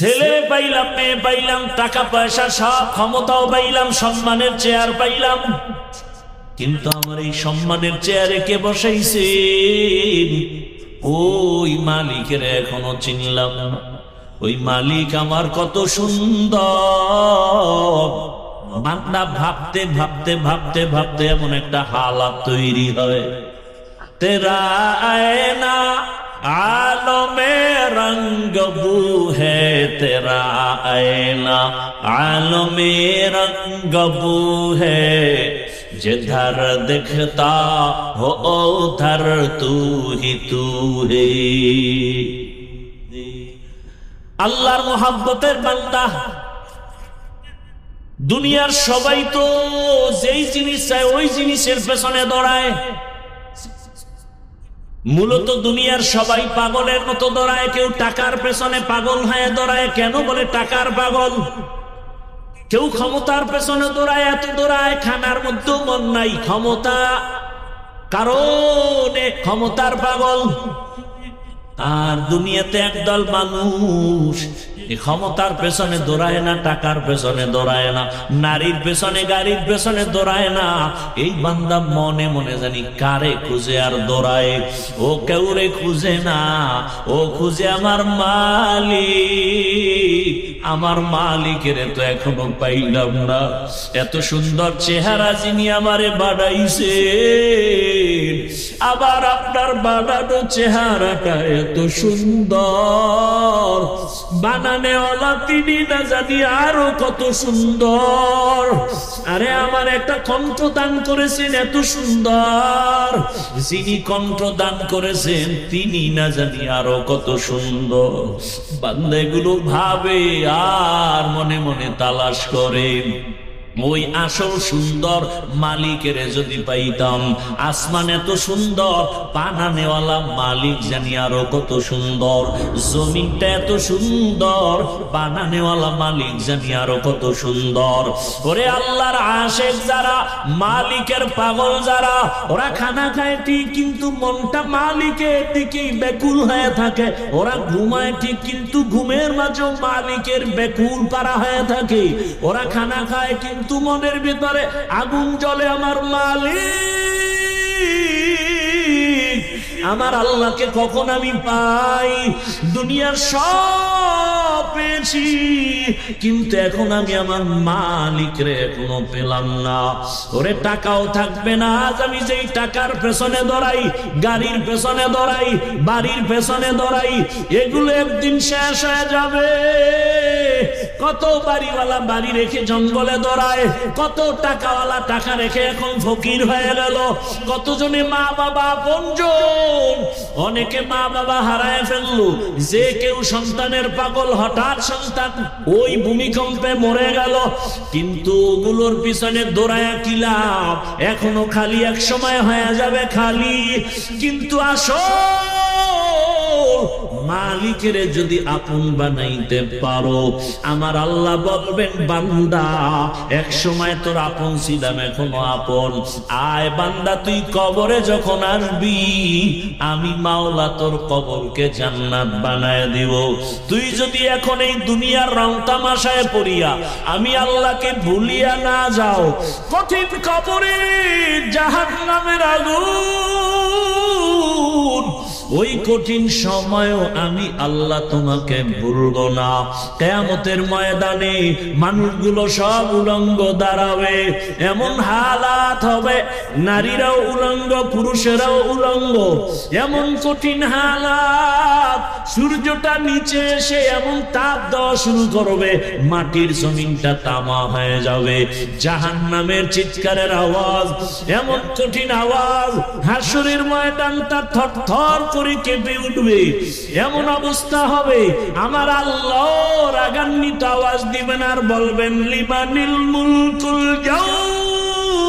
ছেলে পাইলাম, মেয়ে পাইলাম, টাকা পয়সা সব, ক্ষমতাও পাইলাম, সম্মানের চেয়ার পাইলাম, কিন্তু আমার এই সম্মানের চেয়ারে কে বসাইছে? ওই মালিকের এখনো চিনলাম না। ওই মালিক আমার কত সুন্দর। বান্দা ভাবতে ভাবতে ভাবতে ভাবতে এমন একটা হালাত তৈরি হয়, তেরা আয়না आलमे रंग बू है, तेरा आईना आलमे रंग बू है, जिधर दिखता हो उधर तू ही तू है। আল্লাহর মোহাব্বতের বান্দা। দুনিয়ার সবাই তো যেই জিনিস চায় ওই জিনিসের পেছনে দৌড়ায়। মূলত দুনিয়ার সবাই পাগলের মতো দৌড়ায়। কেউ টাকার পেছনে পাগল হয়ে দৌড়ায়। কেন বলে টাকার পাগল? কেউ ক্ষমতার পেছনে দৌড়ায়, এত দৌড়ায় খানার মধ্যেও মন নাই। ক্ষমতা কারণে ক্ষমতার পাগল। আর দুনিয়াতে একদল মানুষ ক্ষমতার পেছনে দৌড়ায় না, টাকার পেছনে দৌড়ায় না, নারীর পেছনে গাড়ির পেছনে দৌড়ায় না। এই বান্দা মনে মনে জানি কারে খুঁজে আর দৌড়ায়। ও কেউরে খুঁজে না, ও খুঁজে আমার মালিক। আমার মালিকের তো এখনো পাইলাম না। এত সুন্দর চেহারা যিনি আমারে বানাইছে, আবার আপনার বানানো চেহারাটা এত সুন্দর, বানানেওয়ালা তিনি না জানি আরো কত সুন্দর। আরে আমার একটা কণ্ঠ দান করেছেন এত সুন্দর, যিনি কণ্ঠ দান করেছেন তিনি না জানি আরো কত সুন্দর। বান্দা এগুলো ভাবে আর মনে মনে তালাশ করে। ওই আসল সুন্দর মালিকের যদি পাইতাম। আসমান এত সুন্দর, বানানেওয়ালা মালিক জানি আরো কত সুন্দর। জমিনটা এত সুন্দর, বানানেওয়ালা মালিক জানি আরো কত সুন্দর। ওরে আল্লাহর আশিক যারা, মালিকের পাগল যারা, ওরা খানা খায় ঠিক কিন্তু মনটা মালিকের দিকেই ব্যাকুল হয়ে থাকে। ওরা ঘুমায় ঠিক কিন্তু ঘুমের মাঝেও মালিকের ব্যাকুল পারা হয়ে থাকে। ওরা খানা খায় কিন্তু মনের ভিতরে আগুন জ্বলে আমার মালিক, আমার আল্লাহকে কখন আমি পাই। দুনিয়ার সব পেয়েছি কিন্তু এখন আমি আমার মালিকরে এখনো পেলাম না। ওরে টাকাও থাকবে না আজ আমি যেই টাকার পেছনে দৌড়াই, গাড়ির পেছনে দৌড়াই, বাড়ির পেছনে দৌড়াই, এগুলো একদিন শেষ হয়ে যাবে। কত বাড়িওয়ালা বাড়ি রেখে জঙ্গলে দৌড়ায়, কত টাকাওয়ালা টাকা রেখে এখন ফকির হয়ে গেল। কতজনে মা বাবা আপনজন, অনেকে মা বাবা হারায় ফেললো। যে কেউ সন্তানের পাগল, হঠাৎ সন্তান ওই ভূমিকম্পে মরে গেল, কিন্তু ওগুলোর পিছনে দৌড়ায় কি লাভ? এখনো খালি, এক সময় হয়ে যাবে খালি। কিন্তু আসো মালিকের যদি আপন বানাইতে পারো, আমার আল্লাহ বলবেন বান্দা এক সময় তোর আপন ছিলাম এখনো আপন। আয় বান্দা তুই কবরে যখন আসবি, আমি মাওলা তোর কবরকে জান্নাত বানায় দিব। তুই যদি এখন এই দুনিয়ার রং তামাশায় পড়িয়া আমি আল্লাহকে ভুলিয়া না যাও, কঠিন কবরে জাহান্নামের আগুন, ওই কঠিন সময়ও আমি আল্লাহ তোমাকে ভুলব না। কিয়ামতের ময়দানে মানুষগুলো সব উলঙ্গ দাঁড়াবে, এমন হালাত হবে, নারীরাও উলঙ্গ, পুরুষেরাও উলঙ্গ, এমন কঠিন হালাত। সূর্যটা নিচে এসে এমন তাপ দেওয়া শুরু করবে, মাটির জমিনটা তামা হয়ে যাবে। জাহান্নামের চিৎকারের আওয়াজ, এমন কঠিন আওয়াজ, হাসরের ময়দানটা থরথর করে কেঁপে উঠবে। এমন অবস্থা হবে আমার আল্লাহ রাগান্বিত আওয়াজ দিবেন আর বলবেন লিমানিল মুলকুল ইয়াউম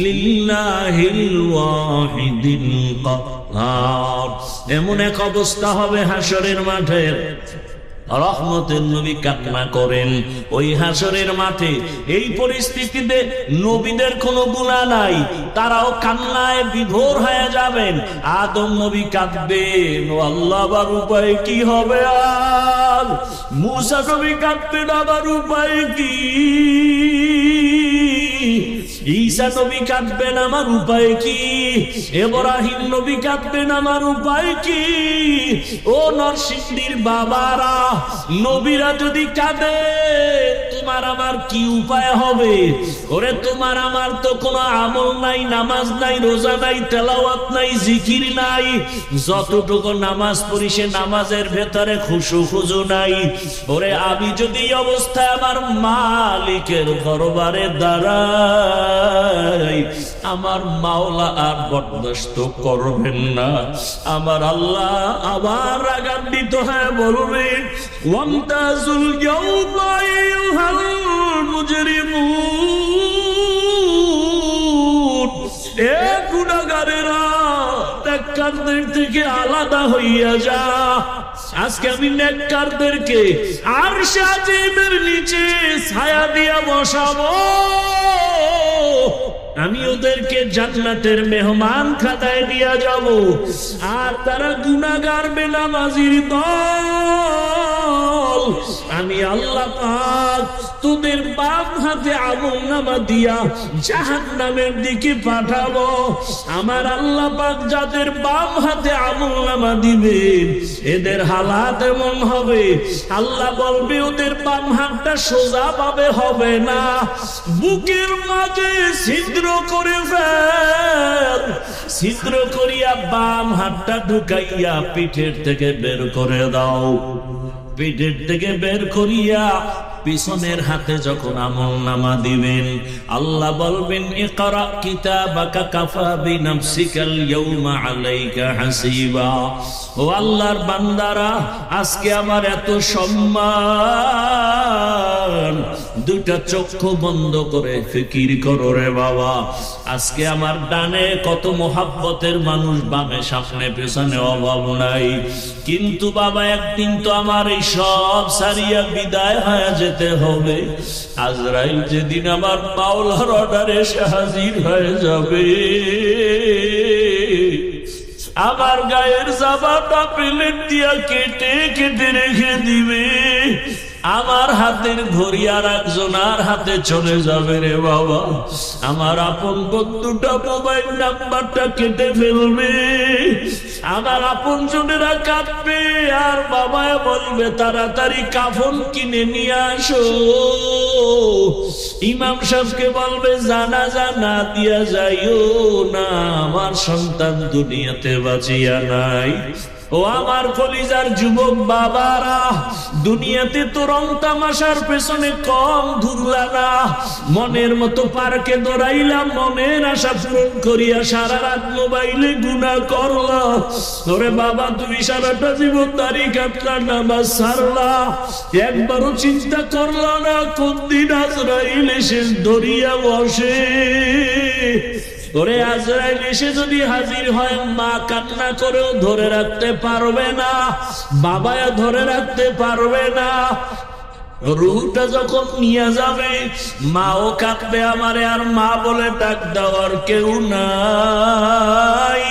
লিল্লাহিল ওয়াহিদিল কাহ্হার। এমন এক অবস্থা হবে হাসরের মাঠের, রহমতের নবী কান্না করেন ওই হাসরের মাঠে। এই পরিস্থিতিতে নবীদের কোনো গুনাহ নাই, তারাও কান্নায় বিভোর হয়ে যাবেন। আদম নবী কাঁদবেন, ও আল্লাহ আবার উপায় কি হবে? আর মূসা নবী কাঁদবেন, আবার উপায় কি? ঈসা নবী কাঁদবেন, আমার উপায় কি? ইব্রাহিম নবী কাঁদবেন, আমার উপায় কি? ও নরসিংদীর বাবারা, নবীরা যদি কাঁদে তোমার আমার কি উপায় হবে? ওরে তোমার আমার তো কোনো আমল নাই, নামাজ নাই, রোজা নাই, তেলাওয়াত নাই, জিকির নাই। যতটুকু নামাজ পড়ি সে নামাজের ভেতরে খুশু খুজু নাই। ওরে আমি যদি এই অবস্থায় আমার মালিকের দরবারে দাঁড়াই, আমার মাওলা আর বরদাস্ত করবেন না। আমার আল্লাহ আবার রাগান্বিত হয়ে বলবেন, ওয়ামতাজুল ইয়াওমা আইয়ুহাল মুজরিমুন, এ গুনাহগারেরা নেককারদের থেকে আলাদা হইয়া যা। আজকে আমি নেককারদেরকে আরশে আজিমের নিচে ছায়া দিয়া বসাবো। আমি ওদেরকে জান্নাতের মেহমান খাতায় দিয়া যাব। আর তারা গুনাহগার বেনামাজির দল, আমি আল্লাহ পাক তোদের বাম হাতে আমলনামা দিয়া জাহান্নামের দিকে পাঠাবো। আমার আল্লাহ পাক যাদের বাম হাতে আমলনামা দিবেন এদের হালাত এমন হবে, আল্লাহ বলবে ওদের বাম হাতটা সোজা ভাবে হবে না, বুকের মাঝে ছিদ্র করে ফেল, ছিদ্র করিয়া বাম হাতটা ঢুকাইয়া পিঠের থেকে বের করে দাও। পিঠের থেকে বের করিয়া পিছনের হাতে যখন আমলনামা দিবেন আল্লাহ বলবেন, ইকরা কিতাবাকা কাফা বিনাফসিকাল ইয়াউমা আলাইকা হাসিবা। ও আল্লাহর বান্দারা, আজকে আমার এত সম্মান, দুইটা চক্ষু বন্ধ করে ফিকির করো রে বাবা। আজকে আমার ডানে কত মোহাব্বতের মানুষ, বামে সামনে পেছনে অভাব নাই, কিন্তু বাবা একদিন তো আমার এই সব সারিয়া বিদায় হয়ে যেতে হবে। আজরাইল যেদিন আমার মাওলার অর্ডারে এসে হাজির হয়ে যাবে, আমার গায়ের জামাটা প্লেট দিয়া কেটে কেটে রেখে দিবে, আমার হাতের ঘড়ি আর একজনের হাতে চলে যাবে রে বাবা। আমার আপন বন্ধুটা মোবাইল নাম্বারটা কেটে ফেলবে, আমার আপন জনেরা কাঁদবে, আর বাবা বলবে তাড়াতাড়ি কাফন কিনে নিয়ে আসো। ইমাম সাহেবকে বলবে জানাজা না দিয়া যাইও না, আমার সন্তান দুনিয়াতে বাঁচিয়া নাই। ও আমার কলিজার যুবক বাবারা, দুনিয়াতে তো রং তামাশার পেছনে কম ঘুরলা না, মনের মতো পার্কে দৌড়াইলাম, মনের আশা পূরণ করিয়া সারা রাত মোবাইলে গুনাহ করলা। ওরে বাবা, তুমি সারাটা জীবন দাড়ি কাটলা, নামাজ ছাড়লা, একবারও চিন্তা করলা না কোন দিন আজরাইল এসে ধরিয়া বসে। ওরে আজরাইল এসে যদি হাজির হয়, মা কান্না করেও ধরে রাখতে পারবে না, বাবায়া ধরে রাখতে পারবে না। রুহটা যখন নিয়ে যাবে মাও কাঁদবে আমারে, আর মা বলে ডাক দেওয়ার কেউ নাই,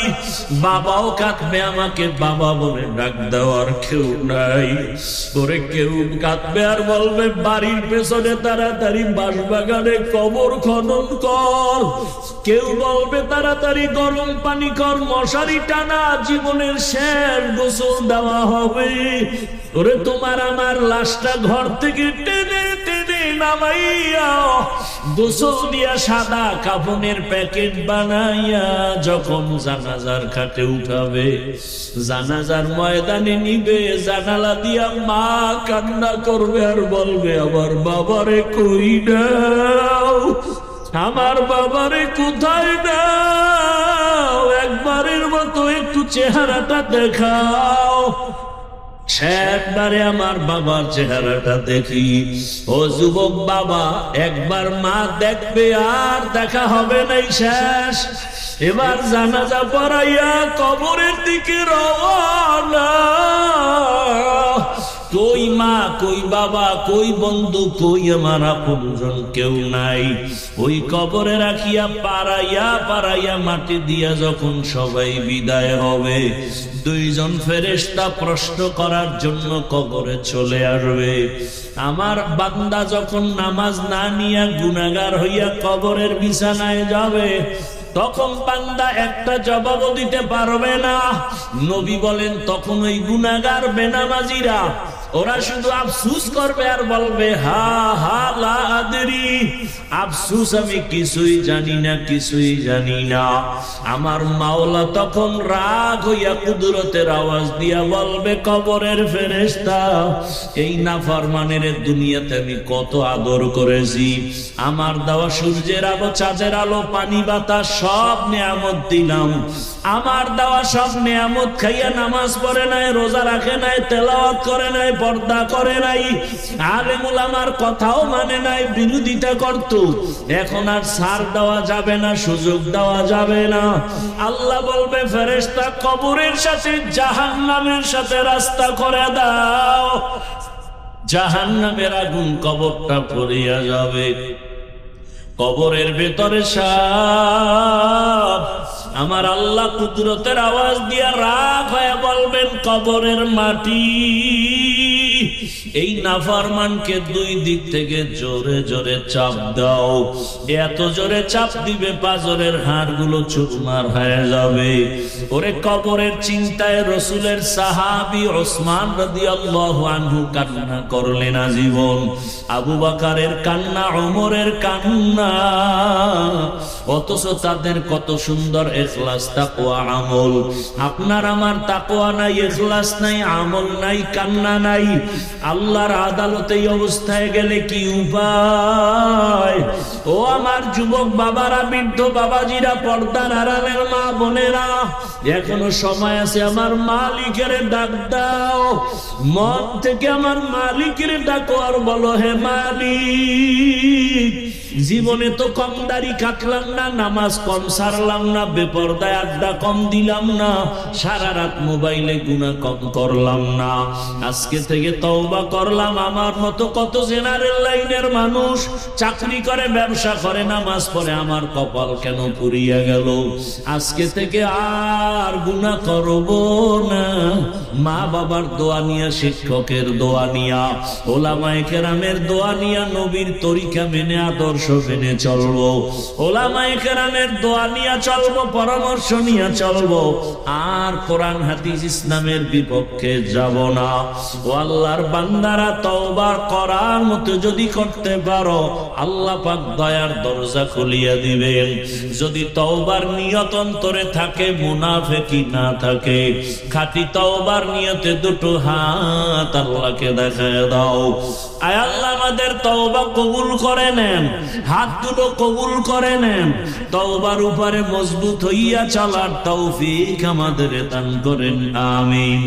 বাবাও কাঁদবে আমাকে বাবা বলে ডাক দেওয়ার কেউ নাই। ওরে কেউ কাঁদবে আর বলবে বাড়ির পেছনে তাড়াতাড়ি বাঁশবাগানে কবর খনন কর, কেউ বলবে তাড়াতাড়ি গরম পানি কর, মশারি টানা, জীবনের শেষ গোসল দেওয়া হবে। ওরে তোমার আমার লাশটা ঘর থেকে টেনে টেনে নামাইয়া গোসল দিয়া সাদা কাফনের প্যাকেট বানাইয়া যখন জানাজার খাটে উঠাবে, জানাজার ময়দানে নিবে, জানালা দিয়া মা কান্না করবে আর বলবে আমার বাবারে কই দাও, আমার বাবারে কোথায় দাও, একবারের মতো একটু চেহারাটা দেখাও। একবারে আমার বাবার চেহারাটা দেখি। ও যুবক বাবা, একবার মা দেখবে আর দেখা হবে নাই, শেষ। এবার জানাজা পড়াইয়া কবরের দিকে রওনা। কই মা, কই বাবা, কই বন্ধু, কই আমার আপনজন, কেউ নাই। ওই কবরে রাখিয়া পাড়াইয়া পাড়াইয়া মাটি দিয়া যখন সবাই বিদায় হবে, দুইজন ফেরেশতা প্রশ্ন করার জন্য কবরে চলে আসবে। আমার বান্দা যখন নামাজ না নিয়া গুনাহগার হইয়া কবরের বিছানায় যাবে, তখন বান্দা একটা জবাবও দিতে পারবে না। নবী বলেন তখন ওই গুনাহগার বেনামাজিরা ওরা শুধু আফসুস করবে আর বলবে হা হা লা আদরি, আফসুস আমি কিছুই জানি না, কিছুই জানি না। আমার মাওলা তখন রাগ হইয়া কুদরতের আওয়াজ দিয়া বলবে, কবরের ফেরেশতা, এই নাফরমানের দুনিয়াতে আমি কত আদর করেছি, আমার দেওয়া সূর্যের আলো, চাঁদের আলো, পানি বাতাস সব নিয়ামত দিলাম, আমার দেওয়া সব নিয়ামত খাইয়া নামাজ পড়ে নাই, রোজা রাখে নাই, তেলাওয়াত করে নাই, পর্দা করে নাই, আলেম উলামার কথাও মানে নাই, বিরোধিতা করত। এখন আর ছাড় দেওয়া যাবে না, সুযোগ দেওয়া যাবে না। আল্লাহ বলবে, ফেরেশতা, কবরের সাথে জাহান্নামের সাথে রাস্তা করে দাও। জাহান্নামের আগুন কবরটা পড়িয়া যাবে, কবরের ভেতরে সাপ। আমার আল্লাহ কুদরতের আওয়াজ দিয়া রাগ হয়ে বলবেন, কবরের মাটি, এই নাফরমানকে দুই দিক থেকে জোরে জোরে চাপ দাও। এত জোরে চাপ দিবে পাঁজরের হাড়গুলো চুরমার হয়ে যাবে। ওরে কবরের চিন্তায় রসুলের সাহাবী ওসমান রাদিয়াল্লাহু আনহু কান্না করলেন আজীবন। আবু বকরের কান্না, ওমরের কান্না, অথচ তাদের কত সুন্দর ইখলাস, তাকওয়া, আমল। আপনার আমার তাকওয়া নাই, ইখলাস নাই, আমল নাই, কান্না নাই। আল্লাহর আদালতে এই অবস্থায় গেলে কি উপায়? ও আমার যুবক বাবারা, বৃদ্ধ বাবাজিরা, পর্দার আড়ালের মা বোনেরা, এখনো সময় আছে। আমার মালিকের ডাক দাও, মন থেকে আমার মালিকের ডাকো আর বলো, হে মালিক, জীবনে তো কম দাড়ি কাটলাম না, নামাজ কম সারলাম না, বেপরদায় আড্ডা কম দিলাম না, সারা রাত মোবাইলে গুনাহ কম করলাম না। আজকে থেকে তওবা করলাম। আমার মতো কত জেনারেল লাইনের মানুষ চাকরি করে, ব্যবসা করে, নামাজ পড়ে, আমার কপাল কেন পুড়িয়া গেল? আজকে থেকে আর গুনাহ করব না। মা বাবার দোয়া নিয়া, শিক্ষকের দোয়া নিয়া, ওলামায়ে কেরামের দোয়া নিয়া, নবীর তরিকা মেনে, আদর্শ মেনে চলবো, ওলামায়ে কেরামের দোয়া নিয়া চলবো, পরামর্শ নিয়া চলবো, আর কোরআন হাদিস ইসলামের বিপক্ষে যাব না। ও আল্লাহর বান্দারা, তওবা করার মতো যদি করতে পারো, আল্লাহ পাক দয়ার দরজা খুলিয়া দিবেন। যদি তওবার নিয়ত অন্তরে থাকে, মুনাফিকি না থাকে, খাঁটি তওবার নিয়তে দুটো হাত আল্লাহকে দেখায় দাও। আয় আল্লাহ, আমাদের তওবা কবুল করে নেন, হাত দুটো কবুল করে নেন, তওবার উপরে মজবুত হইয়া চলার তৌফিক আমাদের দান করেন, আমিন।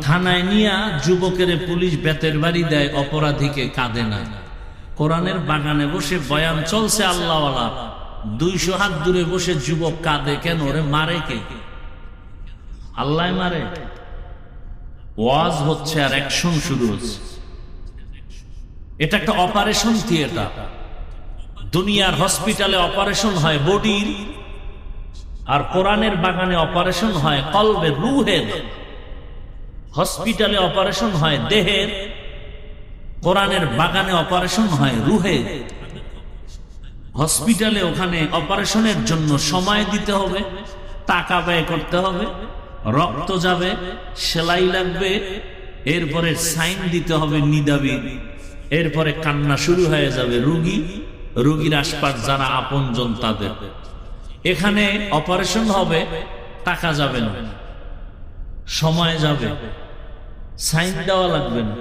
থানায় নিয়া যুবকের পুলিশ বেতের বাড়ি দেয়, অপরাধীকে কাঁদে না। কোরআনের বাগানে বসে বয়ান চলছে আল্লাহওয়ালা, 200 হাত দূরে বসে যুবক কাঁদে কেন? ওরে মারে কে? আল্লাহ মারে? ওয়াজ হচ্ছে আর অ্যাকশন শুরু হচ্ছে। এটা একটা অপারেশন থিয়েটার। দুনিয়ার হসপিটালে অপারেশন হয় বডির, আর কোরআনের বাগানে অপারেশন হয় কলবের, রূহের। হসপিটালে অপারেশন হয় দেহের, কোরআনের বাগানে অপারেশন হয় রূহের। হসপিটালে ওখানে অপারেশনের জন্য সময় দিতে হবে, টাকা ব্যয় করতে হবে, রক্ত যাবে, সেলাই লাগবে, এরপরে সাইন দিতে হবে নিদাবি, এরপরে কান্না শুরু হয়ে যাবে রোগীর আশপাশ যারা আপনজন তাদের। এখানে অপারেশন হবে, টাকা যাবে না, সময় যাবে, সাইন দেওয়া লাগবে না,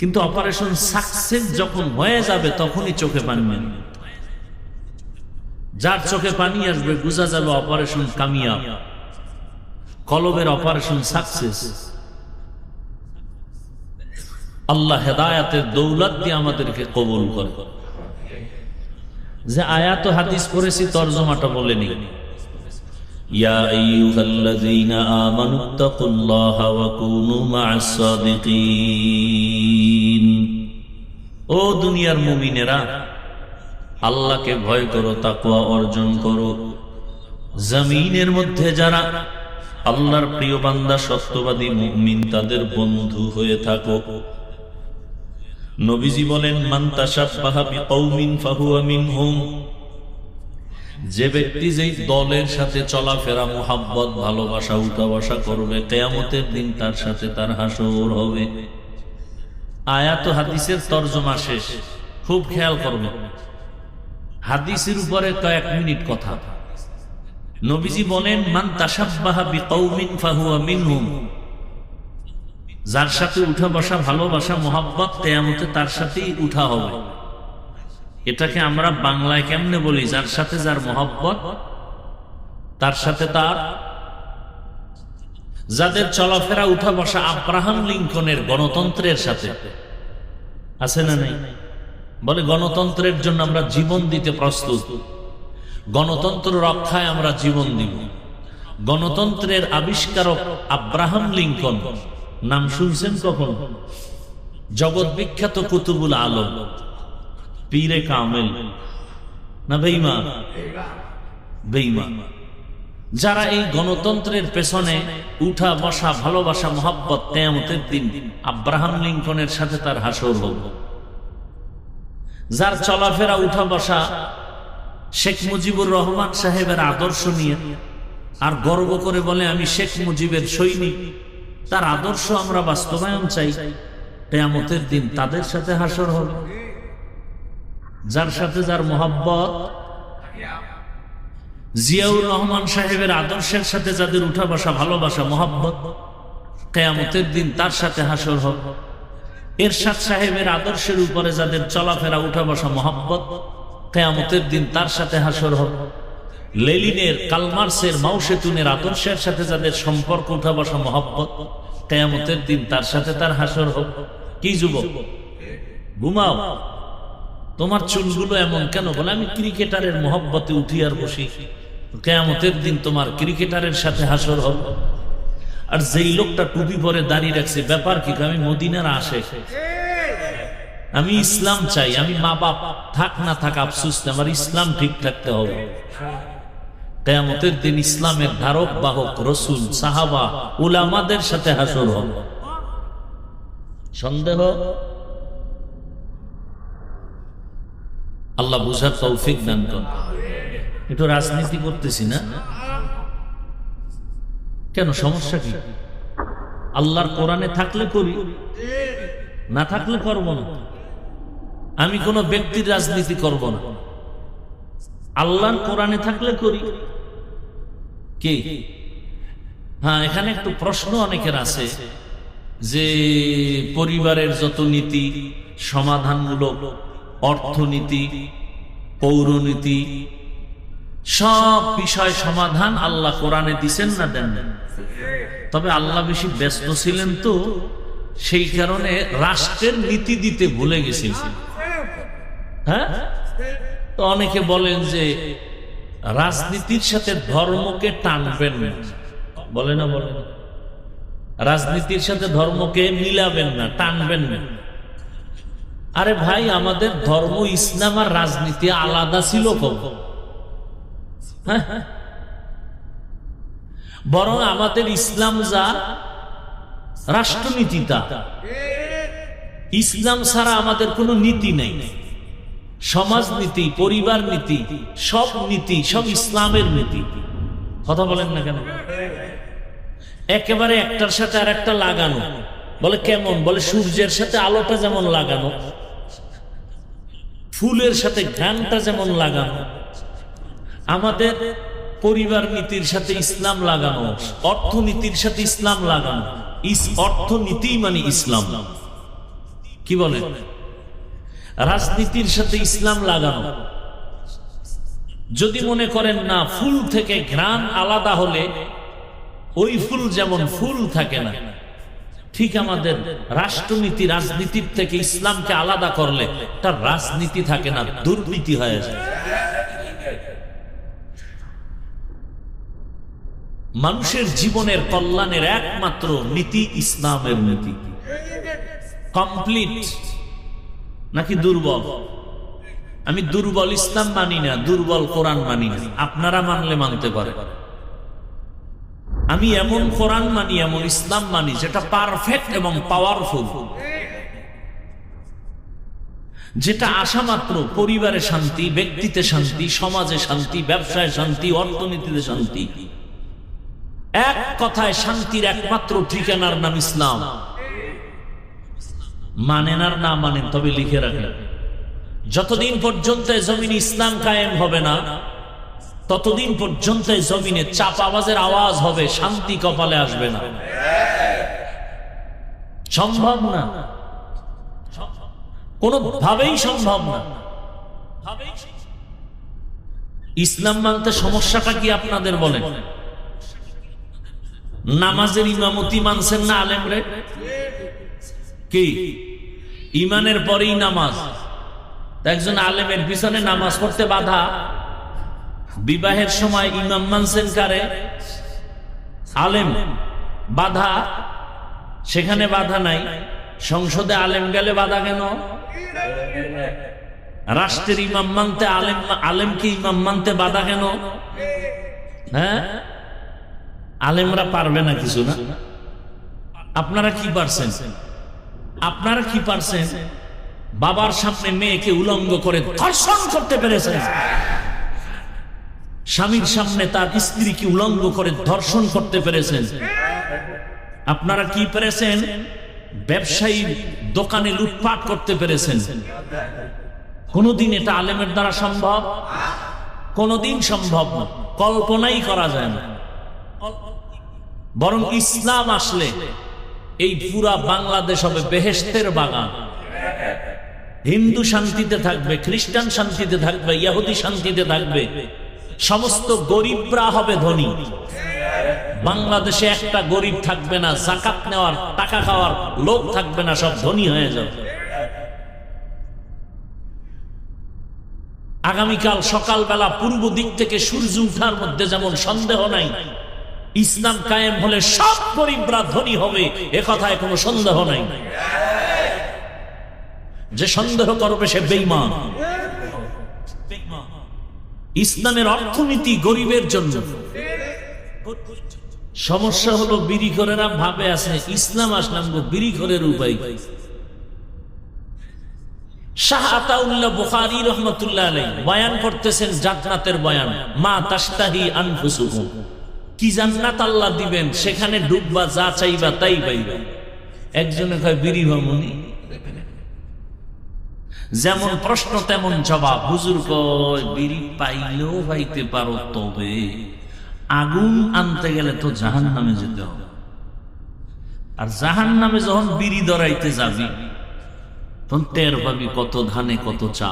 কিন্তু অপারেশন সাকসেস যখন হয়ে যাবে তখনই চোখে পানি আসবে। যার চোখে পানি আসবে বোঝা যাবে অপারেশন কামিয়াব, কলবের অপারেশন সাকসেস। আল্লাহ হেদায়েতের দৌলত দিয়ে আমাদেরকে কবুল করে। যে আয়াত ও হাদিস পড়েছি তরজমাটা বলেনি। ইয়া আইয়ুহাল্লাযীনা আমানুত্তাকুল্লাহা ওয়া কুনু মা'আস সাদিকিন। ও দুনিয়ার মুমিনেরা, আল্লাহকে ভয় করো, তাকওয়া অর্জন করো। জমিনের মধ্যে যারা আল্লাহর প্রিয় বান্দা, সত্যবাদী মুমিন, তাদের বন্ধু হয়ে থাকো। নবীজি বলেন, মান তাশাব্বাহা বিকওমিন ফাহুয়া মিনহুম। যে ব্যক্তি যেই দলের সাথে চলাফেরা, মুহাব্বত, ভালোবাসা, উঠা বসা করবে, কিয়ামতের দিন তার সাথে তার হাসর হবে। আয়াত ও হাদিসের তরজমা শেষ, খুব খেয়াল করবে। হাদিসের উপরে কয়েক মিনিট কথা। নবীজি বলেন, মান তাশাব্বাহা বিকওমিন ফাহুয়া মিনহুম। যার সাথে উঠা বসা, ভালোবাসা, মুহাব্বত, কিয়ামতে তার সাথেই উঠা হবে। এটাকে আমরা বাংলায় কেমনে বলি? যার সাথে যার মুহাব্বত, তার সাথে তার। যাদের চলাফেরা, উঠা বসা আব্রাহাম লিঙ্কনের গণতন্ত্রের সাথে আছে না নাই? বলে গণতন্ত্রের জন্য আমরা জীবন দিতে প্রস্তুত, গণতন্ত্র রক্ষায় আমরা জীবন দিব। গণতন্ত্রের আবিষ্কারক আব্রাহাম লিঙ্কন, নাম শুনছেন কখন? জগৎ বিখ্যাত কুতুবুল আলম, পীরে কামেল না বেঈমান? বেঈমান। যারা এই গণতন্ত্রের পেছনে উঠা বসা, ভালোবাসা, মুহাব্বত, কিয়ামতের দিন আব্রাহাম লিঙ্কনের সাথে তার হাসর হবে। যার চলাফেরা, উঠা বসা শেখ মুজিবুর রহমান সাহেবের আদর্শ নিয়ে, আর গর্ব করে বলে আমি শেখ মুজিবের সৈনিক, তার আদর্শ আমরা বাস্তবায়ন চাই, কিয়ামতের দিন তাদের সাথে হাসর হবে। যার সাথে যার মুহাব্বত, জিয়াউর রহমান সাহেবের আদর্শের সাথে যাদের উঠা বসা, ভালোবাসা, মুহাব্বত, কিয়ামতের দিন তার সাথে হাসর হবে। এরশাদ সাহেবের আদর্শের উপরে যাদের চলাফেরা, উঠা বসা, মুহাব্বত, কিয়ামতের দিন তার সাথে হাসর হবে। লেনিনের, কালমার্সের, মাওসেতুনের আদর্শের সাথে যাদের সম্পর্ক, উঠা বসা, মুহাব্বত, কিয়ামতের দিন তার সাথে তার হাসর হবে। কি যুবক, ঘুমাও, তোমার চুলগুলো এমন কেন? বলে আমি ক্রিকেটারের মুহাব্বতে উঠি আর বসি, কিয়ামতের দিন তোমার ক্রিকেটারের সাথে হাসর হবে। আর যেই লোকটা টুপি পরে দাঁড়িয়ে রাখছে, ব্যাপার কি? আমি মদিনার আশেক, আমি ইসলাম চাই, আমি মা বাপ থাক না থাক আফসোস, আমার ইসলাম ঠিক থাকতে হবে। কিয়ামতের দিন ইসলামের ধারক বাহক রাসূল, সাহাবা, উলামাদের সাথে হাসর হবে। সন্দেহ? আল্লাহ বুঝার তৌফিক দান করুন। একটু রাজনীতি করতেছি না কেন? সমস্যা কি? আল্লাহর কোরআনে থাকলে করি, না থাকলে করব না। আমি কোন ব্যক্তির রাজনীতি করব না, আল্লাহর কোরআনে থাকলে করি। কি? হ্যাঁ, এখানে একটু প্রশ্ন অনেকের আছে যে পরিবারের যত নীতি, সমাধানমূলক, অর্থনীতি, পৌরনীতি, সব বিষয় সমাধান আল্লাহ কোরআনে দিছেন না দেন? তবে আল্লাহ বেশি ব্যস্ত ছিলেন তো, সেই কারণে রাষ্ট্রের নীতি দিতে ভুলে গেছিলেন। হ্যাঁ, তো অনেকে বলেন যে রাজনীতির সাথে ধর্মকে টানবেন না, বলে না? বলে রাজনীতির সাথে ধর্মকে মিলাবেন না, টানবেন না। আরে ভাই, আমাদের ধর্ম ইসলাম আর রাজনীতি আলাদা ছিল কখন? হ্যাঁ, বরং আমাদের ইসলাম যা, রাষ্ট্রনীতি তা। ইসলাম ছাড়া আমাদের কোনো নীতি নেই। সমাজনীতি, পরিবার নীতি, সব নীতি, সব ইসলামের নীতি। কথা বলেন না কেন? একেবারে একটার সাথে আর একটা লাগানো। বলে কেমন? বলে সূর্যের সাথে আলোটা যেমন লাগানো, ফুলের সাথে ঘ্রাণটা যেমন লাগানো, আমাদের পরিবার নীতির সাথে ইসলাম লাগানো, অর্থনীতির সাথে ইসলাম লাগানো। অর্থনীতি মানে ইসলাম। কি বলে? রাজনীতির সাথে ইসলাম লাগানো। যদি মনে করেন না ফুল থেকে ঘ্রাণ আলাদা হলে ওই ফুল যেমন ফুল থাকে না, ঠিক আমাদের রাষ্ট্রনীতি রাজনীতির থেকে ইসলামকে আলাদা করলে তার রাজনীতি থাকে না, দুর্নীতি হয়ে যায়। মানুষের জীবনের কল্যাণের একমাত্র নীতি ইসলামের নীতি। কমপ্লিট নাকি দুর্বল? আমি দুর্বল ইসলাম মানি না, দুর্বল কোরআন মানি না। আপনারা মানলে মানতে পারে। আমি এমন কোরআন মানি, এমন ইসলাম মানি যেটা পারফেক্ট এবং পাওয়ারফুল, যেটা আসা মাত্র পরিবারে শান্তি, ব্যক্তিতে শান্তি, সমাজে শান্তি, ব্যবসায় শান্তি, অর্থনীতিতে শান্তি। এক কথায় শান্তির একমাত্র ঠিকানার নাম ইসলাম। মানেন আর না মানেন, তবে লিখে রাখেন, যতদিন পর্যন্ত জমিনে ইসলাম কায়েম হবে না, ততদিন পর্যন্ত জমিনে চাপ আওয়াজের আওয়াজ হবে, শান্তি কপালে আসবে না। সম্ভব না, কোনোভাবেই সম্ভব না। ইসলাম মানতে সমস্যাটা কি আপনাদের বলেন? নামাজের ইমামতি মানছেন না আলেমরে? কি ইমানের পরেই নামাজ? একজন আলেমের পিছনে নামাজ পড়তে বাধা। বিবাহের সময় ইমাম মানছেন কারে? আলেম। বাধা সেখানে বাধা নাই, সংসদে আলেম গেলে বাধা কেন? রাষ্ট্রের ইমাম মানতে আলেমকে ইমাম মানতে বাধা কেন? হ্যাঁ, আলেমরা পারবে না কিছু না? আপনারা কি পারছেন? আপনারা কি পারছেন? বাবার সামনে মেয়েকে উলঙ্গ করে ধর্ষণ করতে পেরেছেন। স্বামীর সামনে তার স্ত্রীকে উলঙ্গ করে ধর্ষণ করতে পেরেছেন। আপনারা কি পেরেছেন? ব্যবসায়ী দোকানে লুটপাট করতে পেরেছেন। কোনদিন এটা আলেমের দ্বারা সম্ভব? কোনদিন সম্ভব না, কল্পনাই করা যায় না। বরং ইসলাম আসলে এই পুরা বাংলাদেশ হবে বেহেশতের বাগান। হিন্দু শান্তিতে থাকবে, খ্রিস্টান শান্তিতে থাকবে, ইহুদি শান্তিতে থাকবে, সমস্ত গরিবরা হবে ধনী। বাংলাদেশে একটা গরিব থাকবে না, যাকাত নেওয়ার টাকা খাওয়ার লোক থাকবে না, সব ধনী হয়ে যাবে। আগামীকাল সকালবেলা পূর্ব দিক থেকে সূর্য উঠার মধ্যে যেমন সন্দেহ নাই, ইসলাম কায়েম হলে সব গরিবরা ধনী হবে, এ কথায় কোনো সন্দেহ নাই। যে সন্দেহ করবে সে বেঈমান। ইসলামের অর্থনীতি গরিবের জন্য। সমস্যা হলো বিড়িখোরেরা ভাবে আছে ইসলাম আসলাম গো বিড়িখোরের উপায়। শাহ আতাউল্লাহ বুখারী রাহমাতুল্লাহ আলাইহি বয়ান করতেছেন জান্নাতের বয়ান। মা তাশতাহি আনফুসুকুম, কি জান্নাত আল্লাহ দিবেন, সেখানে ডুববা, যা চাইবা তাই পাইবা। একজনে কয় বিড়ি ভামনি। যেমন প্রশ্ন তেমন জবাব। হুজুর কয় বিড়ি পাইলেও পাইতে পারো, তবে আগুন আনতে গেলে তো জাহান্নামে যেতে হবে। আর জাহান্নামে যখন বিড়ি ধরাইতে যাবি তখন টের পাবি কত ধানে কত চা।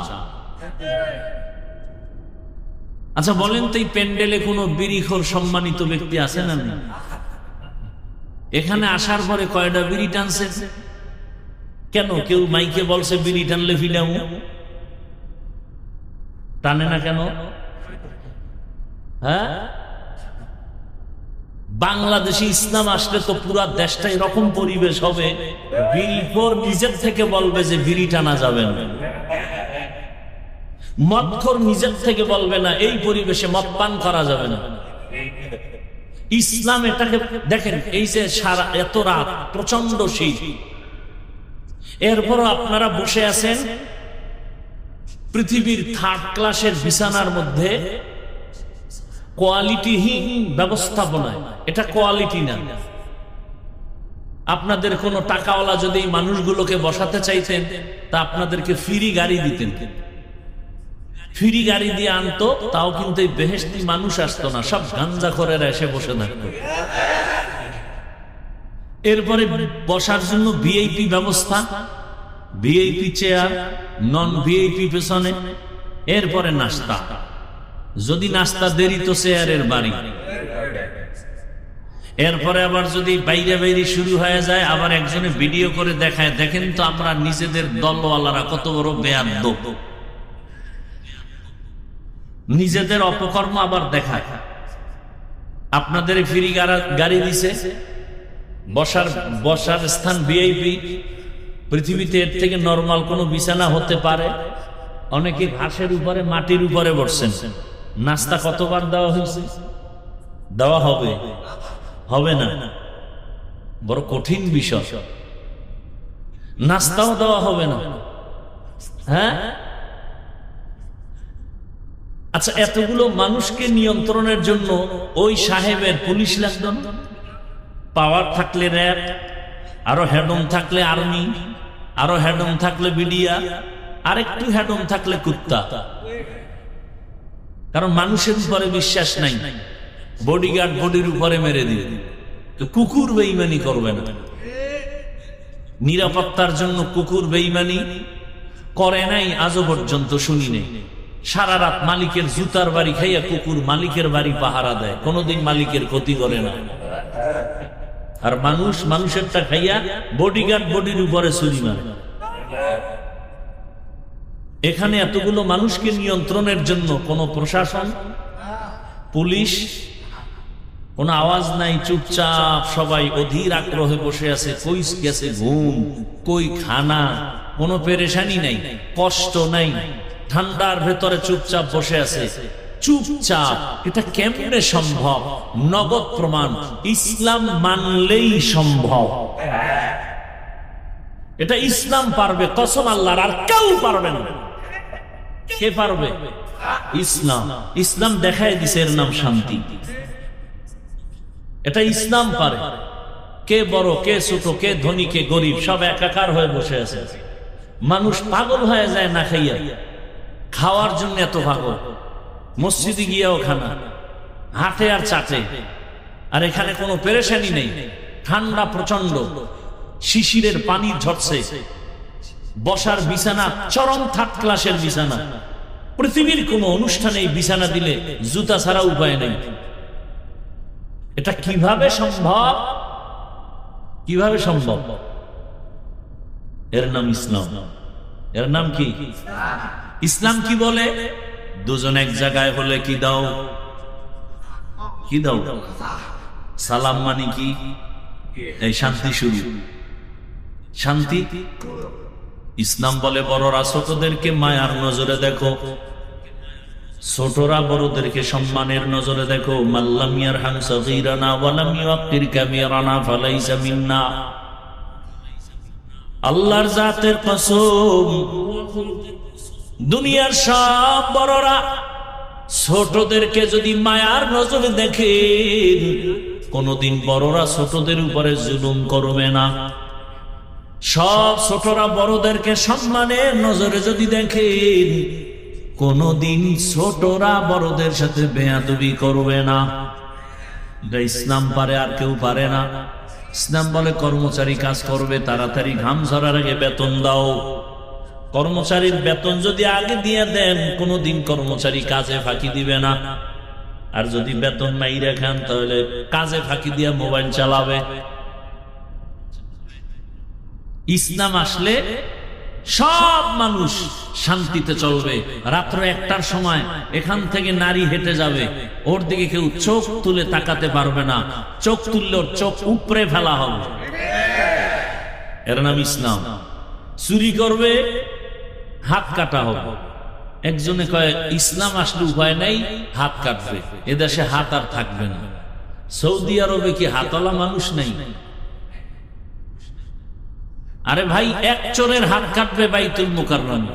আচ্ছা বলেন তো, এই প্যান্ডেলে কোনো বিড়িখোর সম্মানিত ব্যক্তি আছে না? এখানে আসার পরে কয়টা বিড়ি টানছে? কেন কেউ মাইকে বলছে বিড়ি টানলে ফিলামু? টানে না কেন? হ্যাঁ, বাংলাদেশে ইসলাম আসলে তো পুরা দেশটা এরকম পরিবেশ হবে, বিড়িখোর নিজের থেকে বলবে যে বিড়ি টানা যাবে না, মদখোর নিজের থেকে বলবে না এই পরিবেশে মদ পান করা যাবে না। ইসলাম এটাকে দেখেন, এই যে সারা এত রাত প্রচন্ড শীত, এরপরও আপনারা বসে আছেন পৃথিবীর থার্ড ক্লাসের বিছানার মধ্যে, কোয়ালিটিহীন ব্যবস্থাপনায়। এটা কোয়ালিটি না। আপনাদের কোনো টাকাওয়ালা যদি এই মানুষগুলোকে বসাতে চাইতেন তা আপনাদেরকে ফ্রি গাড়ি দিতেন, ফ্রি গাড়ি দিয়ে আনতো, তাও কিন্তু এই বেহেশতি মানুষ আসতো না, সব গাঞ্জাখোরেরা এসে বসে থাকতো। এরপরে বসার জন্য ভিআইপি ব্যবস্থা, ভিআইপি চেয়ার, নন ভিআইপি পেছনে, এরপরে নাস্তা। যদি নাস্তা দেরি তো চেয়ারের বাড়ি। এরপরে আবার যদি বাইরে বাইরে শুরু হয়ে যায়, আবার একজনে ভিডিও করে দেখায়, দেখেন তো আমরা নিজেদের দলওয়ালারা কত বড় বেয়াদব, নিজেদের অপকর্ম আবার দেখায়। আপনাদের ফ্রি গাড়ি দিছে, বসার স্থান ভিআইপি। পৃথিবীতে এর থেকে নরমাল কোনো বিছানা হতে পারে? অনেকে ঘাসের উপরে, মাটির উপরে বসছেন। নাস্তা কতবার দেওয়া হয়েছে? দেওয়া হবে? হবে না? বড় কঠিন বিষয়। নাস্তাও দেওয়া হবে না। হ্যাঁ, আচ্ছা, এতগুলো মানুষকে নিয়ন্ত্রণের জন্য ওই সাহেবের পুলিশ লাগতো না? পাওয়ার থাকলে র্যাব, আরো হেডম থাকলে আর্মি, আরো হেডম থাকলে বিডিয়া, আরেকটু হেডম থাকলে কুত্তা। কারণ মানুষের উপরে বিশ্বাস নাই, বডিগার্ড বডির উপরে মেরে দিবে। তো কুকুর বেঈমানি করবে না। নিরাপত্তার জন্য কুকুর বেঈমানি করে নাই, আজও পর্যন্ত শুনি নেই। সারা রাত মালিকের জুতার বাড়ি খাইয়া কুকুর মালিকের বাড়ি পাহারা দেয়, কোনোদিন মালিকের ক্ষতি করে না। আর মানুষেরটা খাইয়া বডিগার্ড বডির উপরে ছুরি মারে। এখানে এতগুলো মানুষকে নিয়ন্ত্রণের জন্য কোন প্রশাসন, পুলিশ, কোন আওয়াজ নাই, চুপচাপ সবাই অধীর আগ্রহে বসে আছে। কই গেছে ঘুম, কই খানা, কোনো পেরেশানি নাই, কষ্ট নাই, ঠান্ডার ভেতরে চুপচাপ বসে আছে। চুপচাপ, এটা কেমনে সম্ভব? নগদ প্রমাণ, ইসলাম মানলেই সম্ভব। এটা ইসলাম পারবে, কসম আল্লাহর, আর কেউ পারবে না। কে পারবে? ইসলাম। ইসলাম দেখায় দিছে, এর নাম শান্তি। এটা ইসলাম পারে। কে বড়, কে ছোট, কে ধনী, কে গরিব, সব একাকার হয়ে বসে আছে। মানুষ পাগল হয়ে যায় না খাইয়া, খাওয়ার জন্য এত পাগল। মসজিদে গিয়েও খানা, হাটে আর চাটে। আর এখানে কোনো পেরেশানি নেই, ঠান্ডা প্রচন্ড, শিশিরের পানি ঝরছে, বসার বিছানা চরম থার্ড ক্লাসের বিছানা। পৃথিবীর কোন অনুষ্ঠানে এই বিছানা দিলে জুতা ছাড়া উপায় নেই। এটা কিভাবে সম্ভব? কিভাবে সম্ভব? এর নাম ইসলাম। এর নাম কি? ইসলাম কি বলে? দুজন এক জায়গায় হলে কি দাও? কি দাও? সালাম মানে কি? এই শান্তি শুরু। শান্তি। ইসলাম বলে বড়রা ছোটদেরকে মায়ার নজরে দেখো, ছোটরা বড়দেরকে সম্মানের নজরে দেখো। মাল্লাম ইয়ারহাম সগীরানা ওয়া লাম ইউক্কির কাবীরানা ফালাইসা মিন্না। আল্লাহর জাতের কসম, দুনিয়ার সব বড়রা ছোটদেরকে যদি মায়ার নজরে দেখে, কোনদিন বড়রা ছোটদের উপরে জুলুম করবে না। সব ছোটরা বড়দেরকে সম্মানের নজরে যদি দেখে, কোনদিন ছোটরা বড়দের সাথে বেয়াদবি করবে না। এটা ইসলাম পারে, আর কেউ পারে না। ইসলাম বলে কর্মচারী কাজ করবে, তাড়াতাড়ি ঘাম ঝরার আগে বেতন দাও। কর্মচারীর বেতন যদি আগে দিয়ে দেন, কোনদিন কর্মচারী কাজে ফাঁকি দিবে না। আর যদি বেতন নাই রাখেন, তাহলে কাজে ফাঁকি দিয়ে মোবাইল চালাবে। ইসলাম আসলে সব মানুষ শান্তিতে চলবে। রাত্র 1টার সময় এখান থেকে নারী হেঁটে যাবে, ওর দিকে কেউ চোখ তুলে তাকাতে পারবে না। চোখ তুললে ওর চোখ উপরে ফেলা হবে। এর নাম ইসলাম। চুরি করবে, হাত কাটা হবে। একজনে কয় ইসলাম আসলে উপায় নাই, হাত কাটবে। এদেশে হাত আর থাকবে না। সৌদি আরবে কি হাতওয়ালা মানুষ নাই? আরে ভাই, এক চোরের হাত কাটবে বাইতুল মুকাররমে,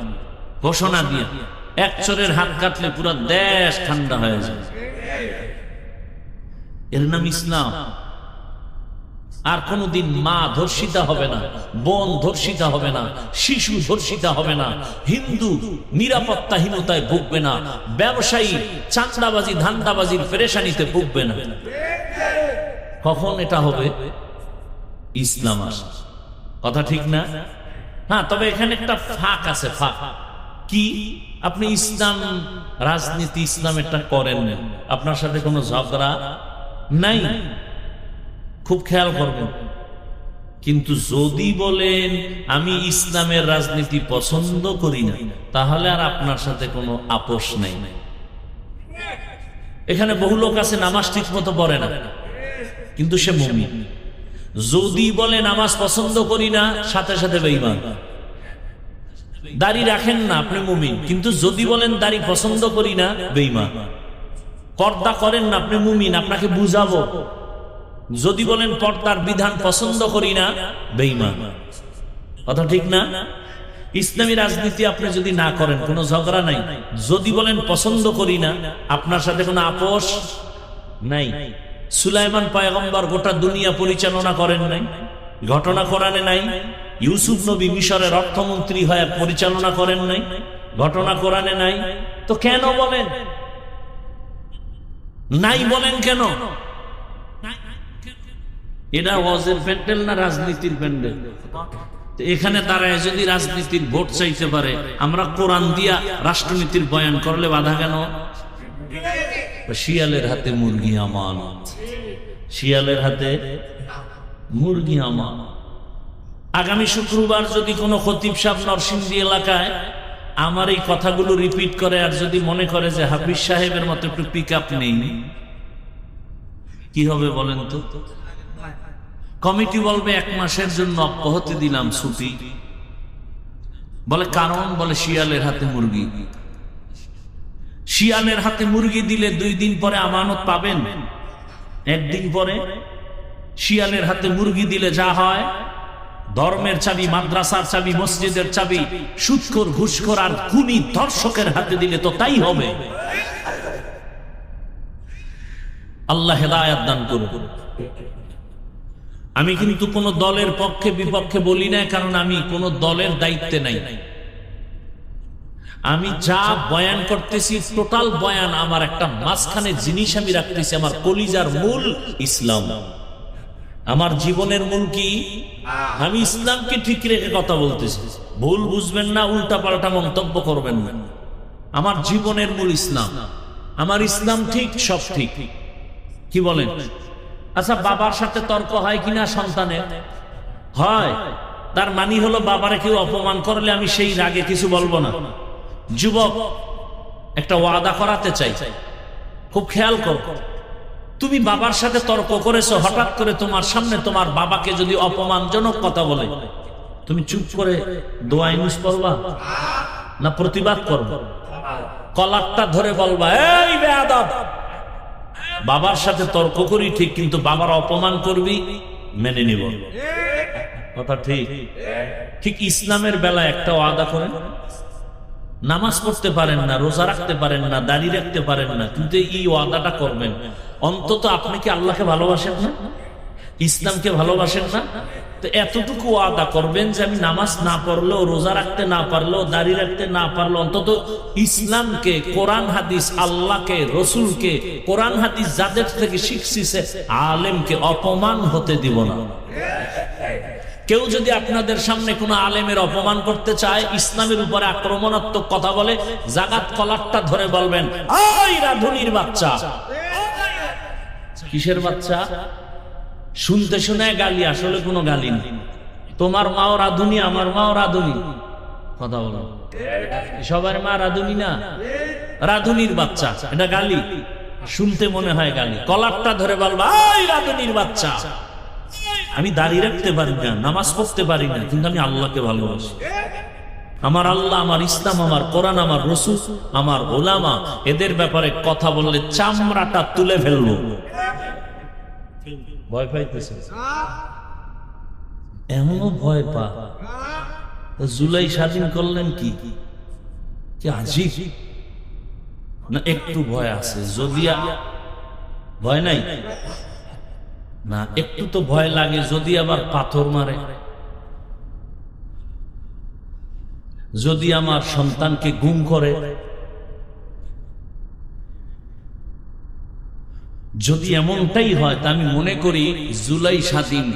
ঘোষণা দিয়ে। এক চোরের হাত কাটলে পুরো দেশ ঠান্ডা হয়ে যায়। এর নাম ইসলাম। আর কোনদিন মা ধর্ষিতা হবে না, বোন ধর্ষিতা হবে না, শিশু ধর্ষিতা হবে না, হিন্দু নিরাপত্তাহীনতায় ভুগবে না, ব্যবসায়ী চাঁদাবাজি ধান্দাবাজির পেরেশানিতে ভুগবে না। কখন এটা হবে? ইসলাম আসে। কথা ঠিক না? হ্যাঁ, তবে এখানে একটা ফাঁক আছে। ফাঁক কি? আপনি ইসলাম রাজনীতি ইসলামেরটা করেন না, আপনার সাথে কোনো ঝগড়া নাই, খুব খেয়াল করবেন। কিন্তু যদি বলেন আমি ইসলামের রাজনীতি পছন্দ করি না, তাহলে আর আপনার সাথে কোনো আপোষ নাই। এখানে বহু লোক আছে নামাজ ঠিক মতো পড়ে না, কিন্তু সে মুমিন। যদি বলে নামাজ পছন্দ করি না, সাথে সাথে বেঈমান। দাড়ি রাখেন না, আপনি মুমিন, কিন্তু যদি বলেন দাড়ি পছন্দ করি না, বেঈমান। পর্দা করেন না, আপনি মুমিন, আপনাকে বুঝাবো। যদি বলেন পর্দার বিধান পছন্দ করি না, বেঈমান। কথা ঠিক না? ইসলামী রাজনীতি আপনি যদি না করেন, কোনো ঝগড়া নাই। যদি বলেন পছন্দ করি না, আপনার সাথে কোনো আপোষ নাই। সুলাইমান পয়গম্বর গোটা দুনিয়া পরিচালনা করেন নাই, ঘটনা কোরআনে নাই। ইউসুফ নবী মিশরের অর্থমন্ত্রী হয়ে পরিচালনা করেন নাই, ঘটনা কোরআনে নাই। তো কেন বলেন নাই? বলেন কেন? এটা ওয়াজের প্যান্ডেল না রাজনীতির প্যান্ডেল? এখানে দাঁড়ায় যদি রাজনীতির ভোট চাইতে পারে, আমরা কোরআন দিয়া রাষ্ট্রনীতির বয়ান করলে বাধা কেন? শিয়ালের হাতে মুরগি আমানত, শিয়ালের হাতে মুরগি আমানত। আগামী শুক্রবার যদি কোনো খতিব সাহেব নরসিংদী এলাকায় আমার এই কথাগুলো রিপিট করে, আর যদি মনে করে যে হাফিজ সাহেবের মতো একটু পিক আপ নেই, কি হবে বলেন তো? কমিটি বলবে 1 মাসের জন্য অব্যাহতি দিলাম, ছুটি। বলে কারণ, বলে শিয়ালের হাতে মুরগি। শিয়ালের হাতে মুরগি দিলে 2 দিন পরে আমানত পাবেন, 1 দিন পরে। শিয়ালের হাতে মুরগি দিলে যা হয়, ধর্মের চাবি, মাদ্রাসার চাবি, মসজিদের চাবি সুদখোর, ঘুষখোর আর খুনি ধর্ষকের হাতে দিলে তো তাই হবে। আল্লাহ হেদায়েত দান করুন। আমি কিন্তু কোন দলের পক্ষে বিপক্ষে বলি না, কারণ আমি কোন দলের দায়িত্বে নাই। আমি যা বয়ান করতেছি, টোটাল বয়ান আমার একটা মাঝখানে জিনিস আমি রাখতেছি, আমার কলিজার মূল ইসলাম। আমার জীবনের মূল কি? আমি ইসলামকে ঠিক রেখে কথা বলতেছি। ভুল বুঝবেন না, উল্টা পাল্টা মন্তব্য করবেন না। আমার জীবনের মূল ইসলাম। আমার ইসলাম ঠিক, সব ঠিক। কি বলেন? আচ্ছা, বাবার সাথে তর্ক হয় কিনা সন্তানের? হয়। তার মানে হলো বাবারে কেউ অপমান করলে আমি সেই রাগে কিছু বলবো না। যুবক, একটা ওয়াদা করাতে চাই, খুব খেয়াল কর। তুমি বাবার সাথে তর্ক করেছো, হঠাৎ করে তোমার সামনে তোমার বাবাকে যদি অপমানজনক কথা বলে, তুমি চুপ করে দোয়া ইউজ করবা না প্রতিবাদ করবা? কলারটা ধরে বলবা, এই বেয়াদব, বাবার সাথে তর্ক করি ঠিক, কিন্তু বাবার অপমান করবি, মেনে নিব। কথা ঠিক? ঠিক ইসলামের বেলা একটা ওয়াদা করেন। নামাজ পড়তে পারেন না, রোজা রাখতে পারেন না, দাড়ি রাখতে পারেন না, কিন্তু এই ওয়াদাটা করবেন। অন্তত আপনি কি আল্লাহকে ভালোবাসেন না? ইসলামকে ভালোবাসেন না? তো এতটুকু ওয়াদা করবেন যে আমি নামাজ না পড়লেও, রোজা রাখতে না পারলেও, দাড়ি রাখতে না পারলেও, অন্তত ইসলামকে, কোরআন হাদিস, আল্লাহকে, রসুলকে, কোরআন হাদিস যাদের থেকে শিখছি সে আলেমকে অপমান হতে দিব না। কেউ যদি আপনাদের সামনে কোনো আলেমের অপমান করতে চায়, ইসলামের উপরে আক্রমণাত্মক কথা বলে, জাগাত কলারটা ধরে বলবেন, ওই রাধুনির বাচ্চা। কিসের বাচ্চা? শুনতে শুনে গালি, আসলে কোনো গালি নেই। তোমার মাও রাধুনি, আমার মাও রাধুনি। কথা বলো, সবার মা রাধুনি না? রাধুনির বাচ্চা, এটা গালি। শুনতে মনে হয় গালি। কলারটা ধরে বলবা, ওই রাধুনির বাচ্চা। আমি দাঁড়িয়ে রাখতে পারি না, নামাজ পড়তে পারি না, কিন্তু আমি আল্লাহকে ভালোবাসি। আমার আল্লাহ, আমার ইসলাম, আমার কোরআন, আমার রসুল, আমার ওলামা, এদের ব্যাপারে কথা বললে চামড়াটা তুলে ফেলবো। ভয় পাইতেছে? এমনও ভয় পা। জুলাই স্বাধীন করলেন কি আজীব না? একটু ভয় আছে। যদি ভয় নাই না, একটু তো ভয় লাগে যদি আবার পাথর মারে, যদি আমার সন্তানকে গুম করে, যদি এমনটাই হয়, তা আমি মনে করি জুলাই স্বাধীন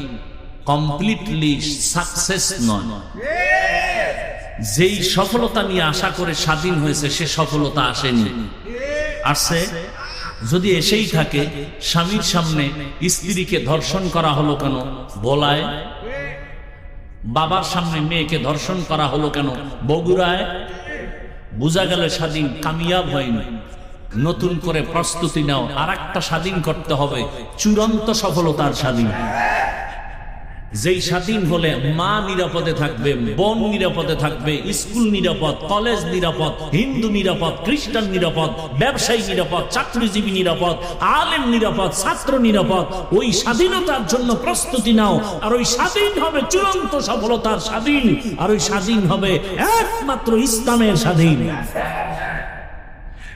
কমপ্লিটলি সাকসেস নয়। যেই সফলতা নিয়ে আশা করে স্বাধীন হয়েছে, সে সফলতা আসেনি। আসছে যদি এসেই থাকে, স্বামীর সামনে স্ত্রীকে ধর্ষণ করা হলো কেন বলায়, বাবার সামনে মেয়েকে ধর্ষণ করা হলো কেন বগুড়ায়, বোঝা গেল স্বাধীন কামিয়াব হয়নি। নতুন করে প্রস্তুতি নাও, আর একটা স্বাধীন করতে হবে, চূড়ান্ত সফলতার স্বাধীন। যেই স্বাধীন হলে মা নিরাপদে থাকবে, বোন নিরাপদে থাকবে, স্কুল নিরাপদ, কলেজ নিরাপদ, হিন্দু নিরাপদ, খ্রিস্টান নিরাপদ, ব্যবসায়ী নিরাপদ, চাকরিজীবী নিরাপদ, আলেম নিরাপদ, ছাত্র নিরাপদ। ওই স্বাধীনতার জন্য প্রস্তুতি নাও, আর ওই স্বাধীন হবে চূড়ান্ত সফলতার স্বাধীন, আর ওই স্বাধীন হবে একমাত্র ইসলামের স্বাধীন।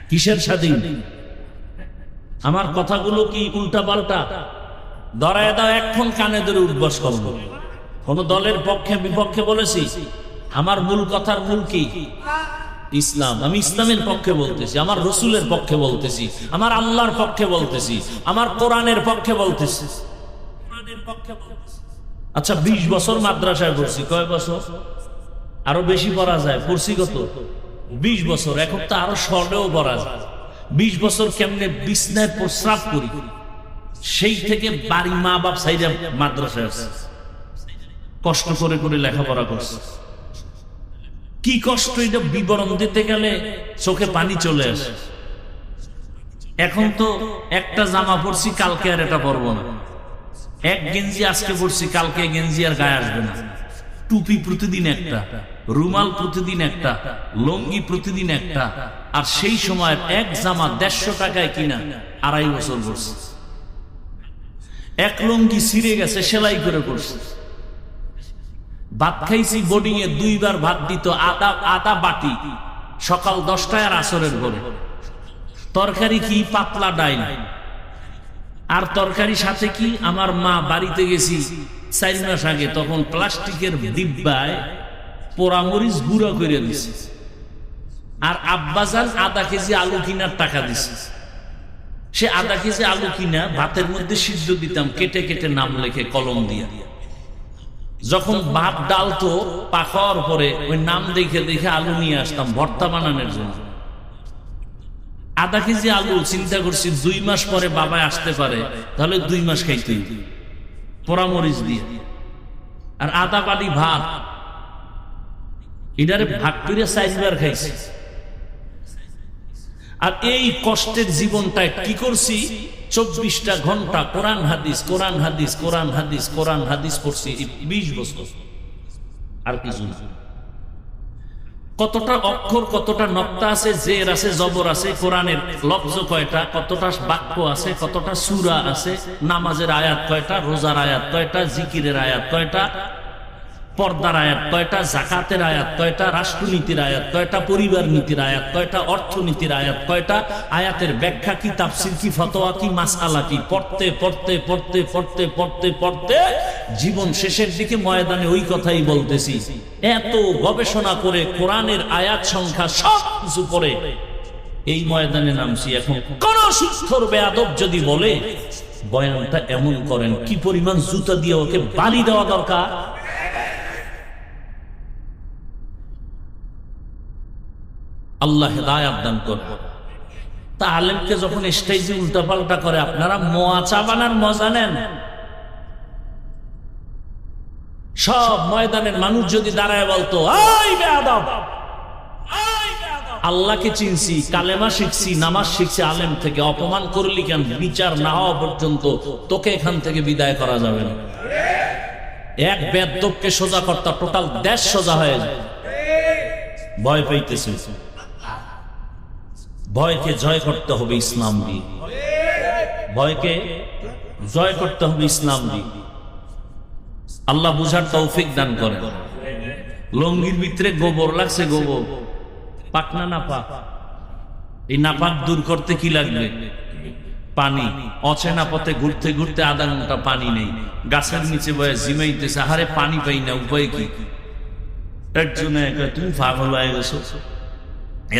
কিসের স্বাধীন? আমার কথাগুলো কি উল্টা পাল্টা? ধরায় দাও, এখন কানে ধরে উঠবস করব। কোন দলের পক্ষে বিপক্ষে বলেছি? আমার মূল কথার মূল কি? ইসলাম। আমি ইসলামের পক্ষে বলতেছি, আমার রসুলের পক্ষে বলতেছি, আমার আল্লাহর পক্ষে বলতেছি, আমার কোরআনের পক্ষে বলতেছি। আচ্ছা, 20 বছর মাদ্রাসায় পড়ছি। কয় বছর? আরো বেশি পড়া যায়। পড়ছি কত? 20 বছর। এখন তো আরো স্বর্ণেও পড়া যায়। 20 বছর কেমনে বিছনায় প্রস্রাব করি, সেই থেকে বাড়ি মা বাপ সাইরা মাদ্রাসায় আছে, কষ্ট করে করে লেখাপড়া করছে। কি কষ্ট, এটা বিবরণ দিতে গেলে চোখে পানি চলে আসে। এখন তো একটা জামা পরছি, কালকে আর এটা পরবো না। এক গেঞ্জি আজকে পরছি, কালকে গেঞ্জি আর গায়ে আসবে না। টুপি প্রতিদিন একটা, রুমাল প্রতিদিন একটা, লঙ্গি প্রতিদিন একটা। আর সেই সময় এক জামা 150 টাকায় কিনা 2.5 বছর পরছে। এক লঙ্গি ছিঁড়ে গেছে, সেলাই করে করছে। ভাত খাইছি বোর্ডিং এ, 2 বার ভাত দিত, আদা বাটি, সকাল 10টায় আর আসরের পরে। তরকারি কি? পাতলা ডাইল। আর তরকারি সাথে কি? আমার মা বাড়িতে গেছি 4 মাস আগে, তখন প্লাস্টিকের ডিব্বায় পোড়ামরিচ গুঁড়া করে দিছে। আর আব্বাজান আধা কেজি আলু কিনার টাকা দিছে। সে আধা কেজি আলু কিনা ভাতের মধ্যে সিদ্ধ দিতাম, কেটে কেটে নাম লেখে কলম দিয়া। যখন ভাত ডালতো পাকার পরে ওই নাম দেখে দেখে আলু নিয়ে আসতাম ভর্তা বানানোর জন্য। আধা কেজি আলু, চিন্তা করছি 2 মাস পরে বাবা আসতে পারে, তাহলে 2 মাস খাইতে পোড়ামরিচ দিয়ে। আর আধা বাটি ভাত, এটারে ভাগ করে 4 বার খাইছি। আর এই কষ্টের জীবনটায় কি করছি? 24টা ঘন্টা কোরআন হাদিস, কোরআন হাদিস, কোরআন হাদিস, কোরআন হাদিস পড়ছি 20 বছর। আর কিছু না। কতটা অক্ষর, কতটা নক্তা আছে, জের আছে, জবর আছে, কোরআনের লফজ কয়টা, কতটা বাক্য আছে, কতটা সূরা আছে, নামাজের আয়াত কয়টা, রোজার আয়াত কয়টা, জিকিরের আয়াত কয়টা, পর্দার আয়াত কয়টা, যাকাতের আয়াত কয়টা, রাষ্ট্রনীতির আয়াত কয়টা, পরিবার নীতির আয়াত কয়টা, অর্থনীতির আয়াত কয়টা, আয়াতের ব্যাখ্যা কি, তাফসীর কি, ফতোয়া কি, মাসআলা কি, পড়তে পড়তে পড়তে পড়তে পড়তে পড়তে জীবন শেষের দিকে ময়দানে ওই কথাই বলতেছি। এত গবেষণা করে কোরআনের আয়াত সংখ্যা সব কিছু পড়ে এই ময়দানে নামছি। এখন কোন সুস্থর বেয়াদব যদি বলে বয়ানটা এমন করেন, কি পরিমাণ জুতা দিয়ে ওকে বাড়ি দেওয়া দরকার। আল্লাহ হেদায়েত দান করবে। তা আলেমকে যখন স্টেজে উল্টাপাল্টা করে, আপনারা মোয়া চা বানার মজা নেন। সব ময়দানের মানুষ যদি দাঁড়ায় বলতো, এই বেয়াদব, আল্লাহকে চিনছি, কালেমা শিখছি, নামাজ শিখছি আলেম থেকে, অপমান করলি কেন? বিচার না হওয়া পর্যন্ত তোকে এখান থেকে বিদায় করা যাবে না। এক বেয়াদবকে সোজা করতে টোটাল দেশ সোজা হয়ে যায়। ভয় পাইতেছে। ভয়কে জয় করতে হবে ইসলাম দিয়ে। ভয়কে জয় করতে হবে ইসলাম দিয়ে। আল্লাহ বুঝার তৌফিক দান করেন। লঙ্গির ভিতরে গোবর লাগছে, গোবর পাক না নাপাক? এই নাপাক দূর করতে কি লাগবে? পানি। অচেনা পথে ঘুরতে ঘুরতে আধা ঘন্টা পানি নেই, গাছের নিচে বয়ে জিমাইতেছে, আহারে পানি পাই না, উপায় কি? একজনে তুমি পাগল হয়ে গেছো,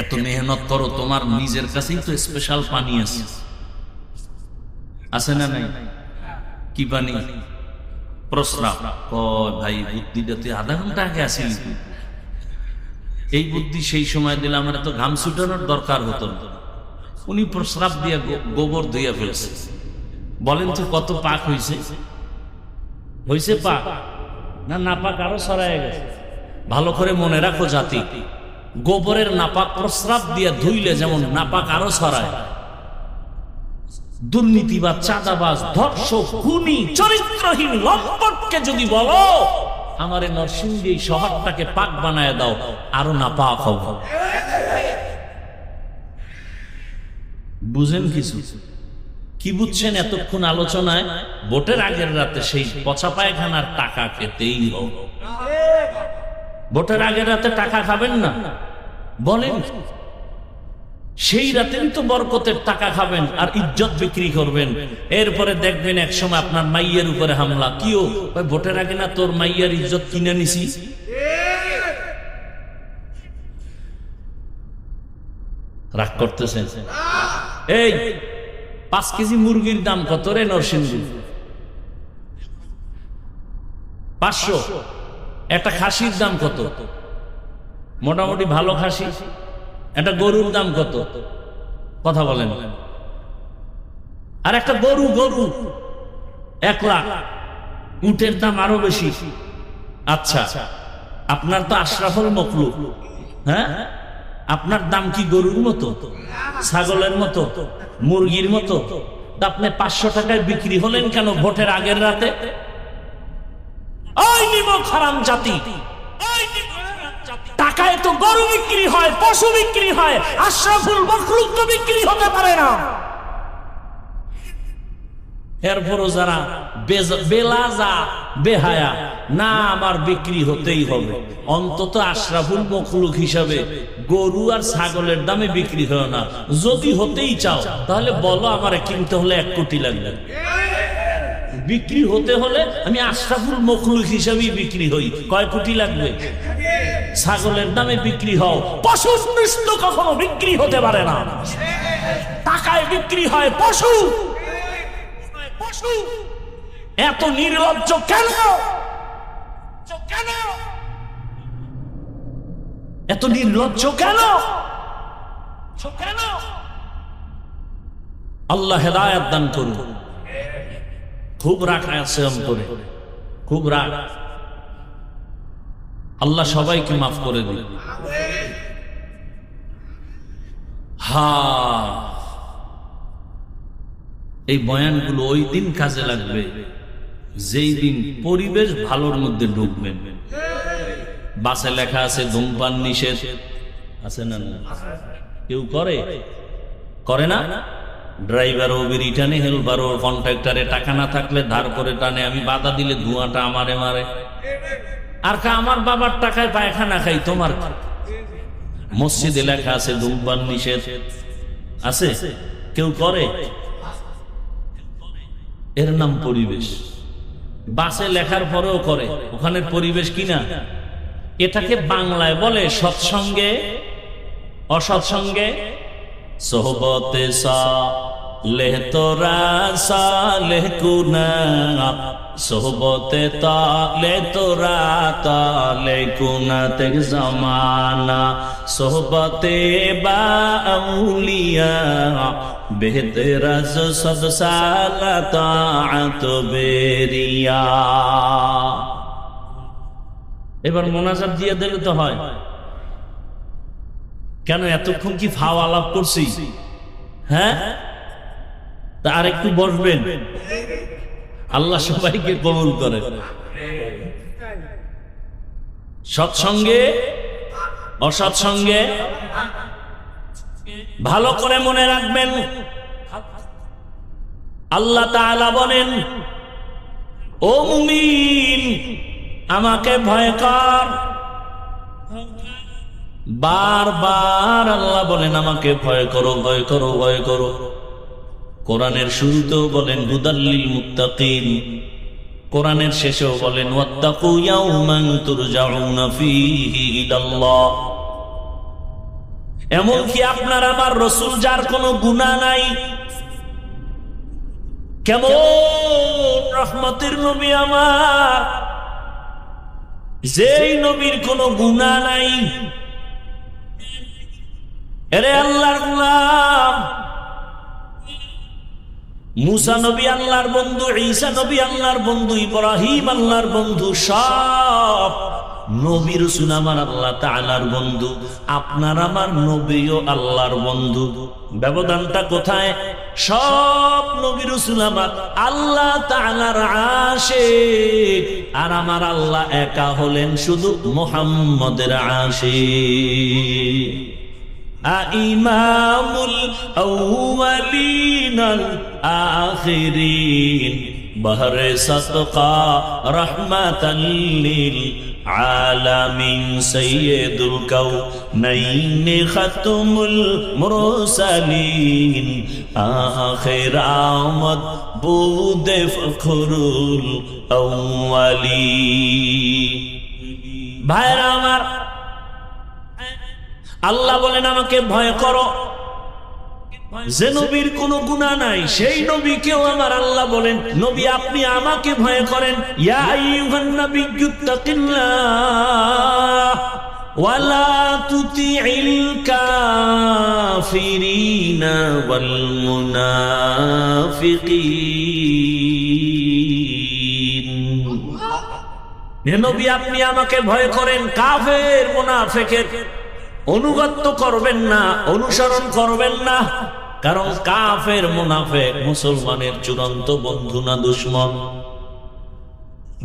এত মেহনত করো, তোমার নিজের কাছেই তো স্পেশাল পানি আছে। আছে না নাই? কি পানি? প্রস্রাব। ভাই বুদ্ধিটা তুই আধা ঘন্টা আগে আসিলি, এই বুদ্ধি সেই সময় দিলে আমার তো ঘাম ছুটানোর দরকার হতো না। উনি প্রস্রাব দিয়ে গোবর ধুইয়া ফেলছে। বলেন তো কত পাক হয়েছে? হয়েছে পাক না নাপাক আরো ছড়ায় গেছে? ভালো করে মনে রাখো জাতি, গোবরের নাপাক প্রস্রাব দিয়ে ধুইলে যেমন নাপাক আরো ছড়ায়, দুর্নীতিবাজ, চাঁদাবাজ, ধর্ষক, খুনি, চরিত্রহীন লম্পটকে যদি বলো আমারে নরসিংদী এই শহরটাকে পাক বানায় দাও, আরো না পাক হব। বুঝেন কিছু? কি বুঝছেন এতক্ষণ আলোচনায়? ভোটের আগের রাতে সেই পচা পায়খানার টাকা খেতেই হবে। ভোটের আগের রাতে টাকা খাবেন না বলেন? সেই রাতেই তো বরকতের টাকা খাবেন আর ইজ্জত বিক্রি করবেন। এরপরে দেখবেন একসময় আপনার মাইয়ের উপরে হামলা। কিও ভাই, ভোটের আগে না তোর মাইয়ার ইজ্জত কিনে নিছি? রাগ করতেছেন? এই 5 কেজি মুরগির দাম কত রে নরসিংদী? 500। একটা খাসির দাম কত? মোটামুটি ভালো খাসি একটা গরুর দাম কত? কথা বলেন। আর একটা গরু 1 লাখ, উটের দাম আরো বেশি। আচ্ছা, আপনার তো আশরাফুল মখলুক, হ্যাঁ? আপনার দাম কি গরুর মতো, ছাগলের মতো, মুরগির মতো? আপনি 500 টাকায় বিক্রি হলেন কেন ভোটের আগের রাতে? ওই নিমক হারাম জাতি, টাকায় তো গরু বিক্রি হয়, পশু বিক্রি হয়, আশরাফুল মখলুক তো বিক্রি হতে পারে না। এরপরও যারা বেলাজা বেহায়া, না আমার বিক্রি হতেই হবে, অন্তত আশরাফুল মখলুক হিসাবে গরু আর ছাগলের দামে বিক্রি হয় না। যদি হতেই চাও তাহলে বলো আমারে কিনতে হলে 1 কোটি লাগবে। বিক্রি হতে হলে আমি আশরাফুল মখলুক হিসাবেই বিক্রি হই। কয় কোটি লাগবে? ছাগলের দামে বিক্রি হও, পশু নিষ্ঠ কখনো বিক্রি হতে পারে না। টাকায় বিক্রি হয় পশু। এত নির্লজ্জ কেন? এত নির্লজ্জ কেন? আল্লাহ হেদায়েত দান করুন। খুব রাগ আছে অন্তরে, খুব রাগ। আল্লাহ সবাইকে মাফ করে দিন। এই বয়ানগুলো ওই দিন কাজে লাগবে যেই দিন পরিবেশ ভালোর মধ্যে ঢুকবেন। বাসে লেখা আছে ধূমপান নিষেধ, আছে না? কেউ করে না? ড্রাইভার ও বিড়ি টানে, হেলপার ও কন্ট্রাক্টরে টাকা না থাকলে ধার করে টানে, আমি বাধা দিলে ধোঁয়াটা আমারে মারে। আর আমার বাবার টাকায় পায়খানা খাই, তোমার? মসজিদে লেখা আছে ধূমপান নিষেধ, আছে? কেউ করে? এর নাম পরিবেশ। বাসে লেখার পরেও করে, ওখানের পরিবেশ কিনা? এটাকে বাংলায় বলে সৎসঙ্গে অসৎসঙ্গে সোহবতে সালেহ তোরা সালেহ কুনা, সোহবতে তালে তোরা তালে কুনা তেগ জামানা, সোহবতে বা আউলিয়া বেহতেরা সদ সালা তাআত বেরিয়া। এবার মোনাজাত দিয়ে দিলে তো হয়। কেন এতক্ষণ কি ফাও আলাপ করছি? হ্যাঁ, তা আর একটু বসবেন। আল্লাহ সবাইকে কবুল করে। সৎসঙ্গে অসৎসঙ্গে ভালো করে মনে রাখবেন। আল্লাহ তাআলা বলেন, ও মুমিন আমাকে ভয় কর। বারবার আল্লাহ বলেন আমাকে ভয় করো, ভয় করো, ভয় করো। কোরআনের শুরুতেও বলেন হুদাল্লিল মুত্তাকিন, কোরআনের শেষেও বলেন ওয়াত্তাকু ইয়াওমান তুরজাউনা ফীহি ইলাল্লাহ। এমনকি আপনার আমার রাসূল যার কোনো গুনাহ নাই, কেমন রহমতের নবী আমার, যেই নবীর কোনো গুনাহ নাই, এরে আল্লাহর গোলাম, মুসা নবী আল্লাহর বন্ধু, ঈসা নবী আল্লাহর বন্ধু, ইব্রাহিম আল্লাহর বন্ধু, সব নবী রাসূল আমার আল্লাহ তাআলার বন্ধু। আপনার আমার নবীও আল্লাহর বন্ধু। ব্যবধানটা কোথায়? সব নবী রাসূল আমার আল্লাহ তাআলার আশিক, আর আমার আল্লাহ একা হলেন শুধু মুহাম্মদের আশিক। ইমামুল আউয়ালিনাল আখিরিন বহরে সদকা রহমাতাল লিল আলামিন সাইয়্যিদুল কাউনাইন খাতমুল মুরসালিন আখির আমদ বুদে ফখরুল আউয়ালিন। ভাইরা আমার, আল্লাহ বলেন আমাকে ভয় করো। যে নবীর কোনো গুনাহ নাই সেই নবীকেও আমার আল্লাহ বলেন, নবী আপনি আমাকে ভয় করেন। ইয়া আইয়ুহান নাবিয়্যুত্তাকিল্লাহ ওয়া লা তুতিইল কাফিরিনা ওয়াল মুনাফিকিন। হে নবী আপনি আমাকে ভয় করেন, কাফের মুনাফিকের অনুগত্য করবেন না, অনুসরণ করবেন না, কারণ কাফের মুনাফিক মুসলমানের চূড়ান্ত বন্ধু না দুশমন।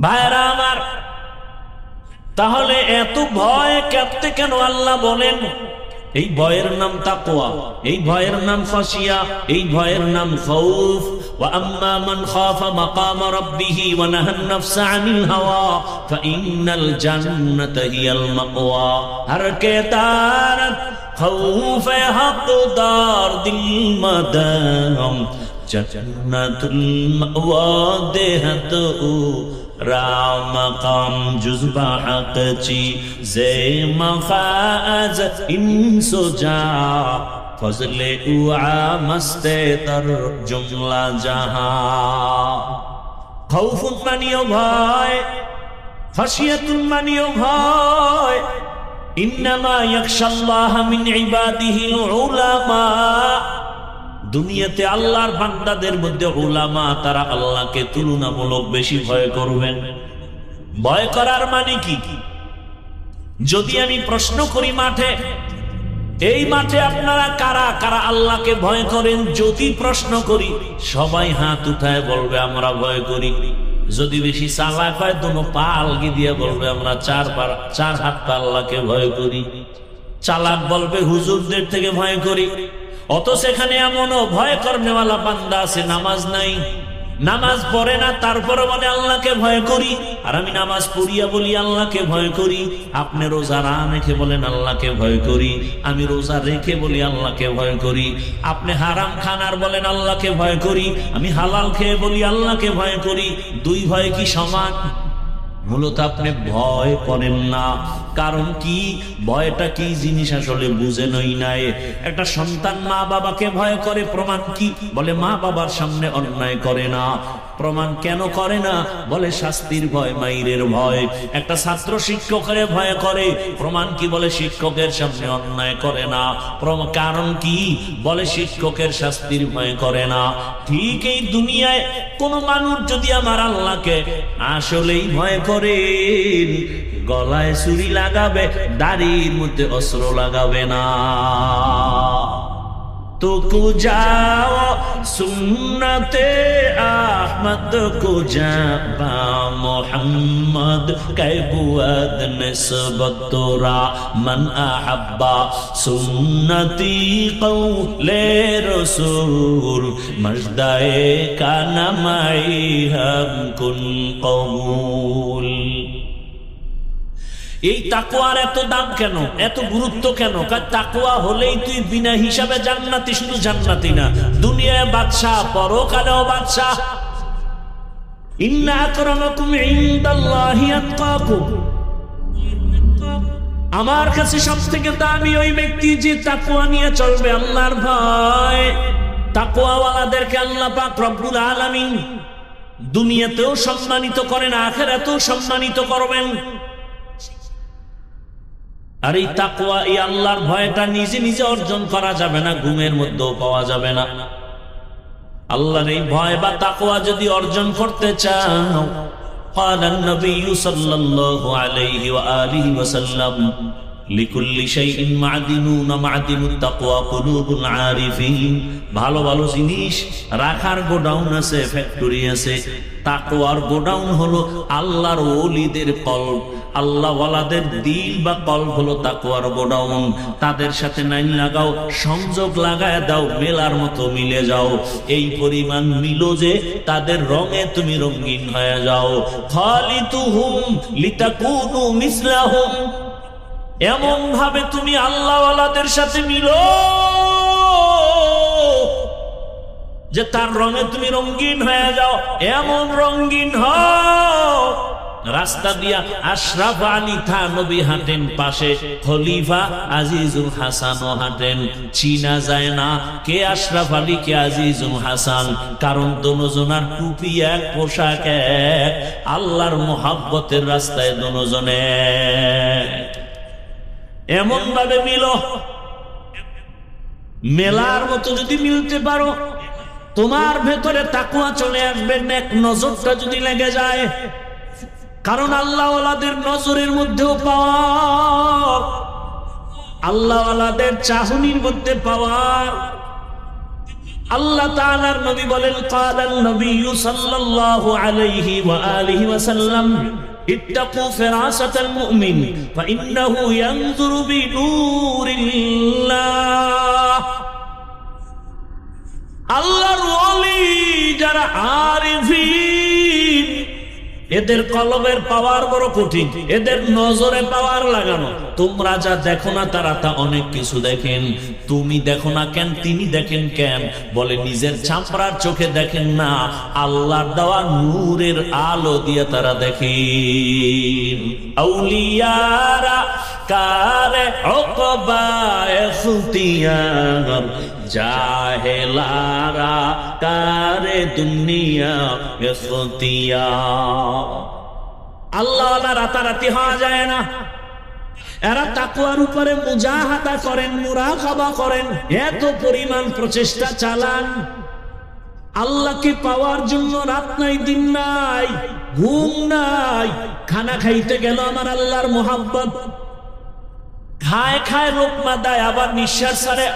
ভাইরা আমার, তাহলে এত ভয় কাঁপতে কেন আল্লাহ বলেন? এই ভয়ের নাম তাকওয়া, এই ভয়ের নাম খাশিয়া, এই ভয়ের নাম খাউফ। ওয়া আম্মা মান খাফা মাকাম রাব্বিহি ওয়া নাহান নাফসা আনিল হাওয়া ফাইন্নাল জান্নাতা হিয়াল মাওয়া। হর কে দারত খাউফ হকদার দিল মাদাম জান্নাতুল মাওয়া দেহত রাম কাম জুজবা হকচি জে মখাজ ইনসুজা ফজলে উআ মস্তে তর জুমলা জাহা। খাউফুন মানিও ভয়, খাশিয়াতুন মানিও ভয়। ইন্নামা ইয়াখশাল্লাহ মিন ইবাদিহিল উলামা। দুনিয়াতে আল্লাহর বান্দাদের মধ্যে উলামা, তারা আল্লাহকে তুলনামূলক বেশি ভয় করবেন। ভয় করার মানে কি? যদি আমি প্রশ্ন করি মাঠে, এই মাঠে আপনারা কারা কারা আল্লাহকে ভয় করেন? যদি প্রশ্ন করি সবাই হাত উঠায় বলবে আমরা ভয় করি। যদি বেশি চালাক হয় দোনো পা আলগি দিয়ে বলবে আমরা চার হাত পা আল্লাহকে ভয় করি। চালাক বলবে হুজুরদের থেকে ভয় করি। অত সেখানে এমনও ভয় করনেওয়ালা বান্দা আছে নামাজ নাই, নামাজ পড়ে না, তারপরে মানে আল্লাহকে ভয় করি। আর আমি নামাজ পড়িয়া বলি আল্লাহকে ভয় করি। আপনি রোজা না রেখে বলেন আল্লাহকে ভয় করি, আমি রোজা রেখে বলি আল্লাহকে ভয় করি। আপনি হারাম খান আর বলেন আল্লাহকে ভয় করি, আমি হালাল খেয়ে বলি আল্লাহকে ভয় করি। দুই ভয় কি সমান? মূলত আপনি ভয় করেন না। কারণ কি? ভয়টা কি জিনিস আসলে বুঝেনই নাই। একটা সন্তান মা বাবাকে ভয় করে, প্রমাণ কি? বলে মা বাবার সামনে অন্যায় করে না। প্রমাণ কেন করে না? বলে শাস্তির ভয়, মাইরের ভয়। একটা ছাত্র শিক্ষকের ভয় করে, প্রমাণ কি? বলে শিক্ষকের সামনে অন্যায় করে না। কারণ কি? বলে শিক্ষকের শাস্তির ভয় করে না। ঠিক এই দুনিয়ায় কোন মানুষ যদি আমার আল্লাহকে আসলেই ভয় করে, গলায় ছুরি লাগাবে, দাড়ির মধ্যে অস্ত্র লাগাবে না। তো কুজাও সুন্নতে আহমদ কুজাবা মোহাম্মদ কাইবুয়াদ নিসবত তোরা মান আহাব্বা সুন্নতি কওলে রাসূল মজদায়ে কানামাই হাম কুন কবুল। এই তাকওয়ার এত দাম কেন, এত গুরুত্ব কেন? কারণ তাকওয়া হলেই তুই বিনা হিসাবে জান্নাতি, শুধু জান্নাতি না, দুনিয়ায় বাদশাহ, পরকালেও বাদশাহ। ইন্না আকরামাকুম ইনদাল্লাহি আতকাকুম। আমার কাছে সবথেকে দামি ওই ব্যক্তি যে তাকওয়া নিয়ে চলবে, আল্লাহর ভয়। তাকওয়াওয়ালাদেরকে আল্লাহ পাক রব্বুল আলামিন দুনিয়াতেও সম্মানিত করেন, আখিরাতেও সম্মানিত করবেন। আর এই তাকওয়া, এই আল্লাহর ভয়টা নিজে নিজে অর্জন করা যাবে না, ঘুমের মধ্যেও পাওয়া যাবে না। আল্লাহর এই ভয় বা তাকওয়া যদি অর্জন করতে চাও, قال النبي صلى الله عليه وآله وسلم লিকুল্লি শাইইন মা'দিনুন মা'দিনুত তাকওয়া কুলুবুল আরিফিন। ভালো ভালো জিনিস রাখার গোডাউন আছে, ফ্যাক্টরি আছে। তাকওয়ার গোডাউন হলো আল্লাহর ওলিদের কলব, আল্লাহওয়ালাদের দিল বা কলব হলো তাকওয়ার গোডাউন। তাদের সাথে নাইন লাগাও, সংযোগ লাগায় দাও, মেলার মতো মিলে যাও। এই পরিমাণ মিলো যে তাদের রঙে তুমি রঙিন হয়ে যাও। খালিতুহুম লিতাকুনু মিসলাহুম। এমন ভাবে তুমি আল্লাহওয়ালাদের সাথে মিলো যে তার রঙে তুমি রঙিন হয়ে যাও, এমন রঙিন হও। রাস্তা দিয়া আশরাফ আলী থানবী হাঁটেন, পাশে খলিফা আজিজুল হাসানও হাঁটেন। চিনা যায় না কে আশরাফ আলী কে আজিজুল হাসান, কারণ দুজনার টুপি এক, পোশাক এক। আল্লাহর মোহাব্বতের রাস্তায় দুজনে এমন ভাবে মিলো, মেলার মতো যদি মিলতে পারো, তোমার ভেতরে তাকওয়া চলে আসবে। নেক নজরটা যদি লেগে যায়, কারণ আল্লাহওয়ালাদের নজরের মধ্যেও পাওয়ার, আল্লাহওয়ালাদের চাহনির মধ্যে পাওয়ার। আল্লাহ তাআলার নবী বলেন, ক্বালান নবিয়্যু সাল্লাল্লাহু আলাইহি ওয়া আলিহি ওয়াসাল্লাম, ইত্তাকু ফিরাসাতাল মুমিন ফাইন্নাহু ইয়ানজুরু বিনূরিল্লাহ। আল্লাহর ওলি যারা আরিফিন, এদের কলবের পাওয়ার বড় কঠিন, এদের নজরে পাওয়ার লাগানো। তোমরা যা দেখো না তারা তা অনেক কিছু দেখেন। তুমি দেখো না কেন, তিনি দেখেন কেন? বলে নিজের চামড়ার চোখে দেখেন না, আল্লাহর দেওয়া নূরের আলো দিয়ে তারা দেখেন। আউলিয়ারা কারে উকবা ইখতিয়ার, জাহেলারা কারে দুনিয়া ইখতিয়ার। আল্লাহ রাতারাতি হওয়া যায় না। এরা তাকওয়ার উপরে মুজাহাদা করেন, মুরাকাবা করেন, এত পরিমাণ প্রচেষ্টা চালান। আল্লাহকে পাওয়ার জন্য রাত নাই, দিন নাই, ঘুম নাই। খানা খাইতে গেল আমার আল্লাহর মোহাব্বত, খায় খায় লোকমা দেয়, আবার নিঃশ্বাস ছাড়ে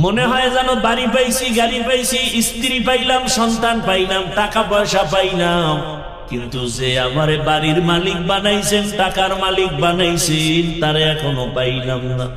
মনে হয় যেন বাড়ি পাইছি, গাড়ি পাইছি, স্ত্রী পাইলাম, সন্তান পাইলাম, টাকা পয়সা পাইলাম। কিন্তু যে আমারে বাড়ির মালিক বানাইছেন, টাকার মালিক বানাইছেন, তারে এখনো পাইলাম না।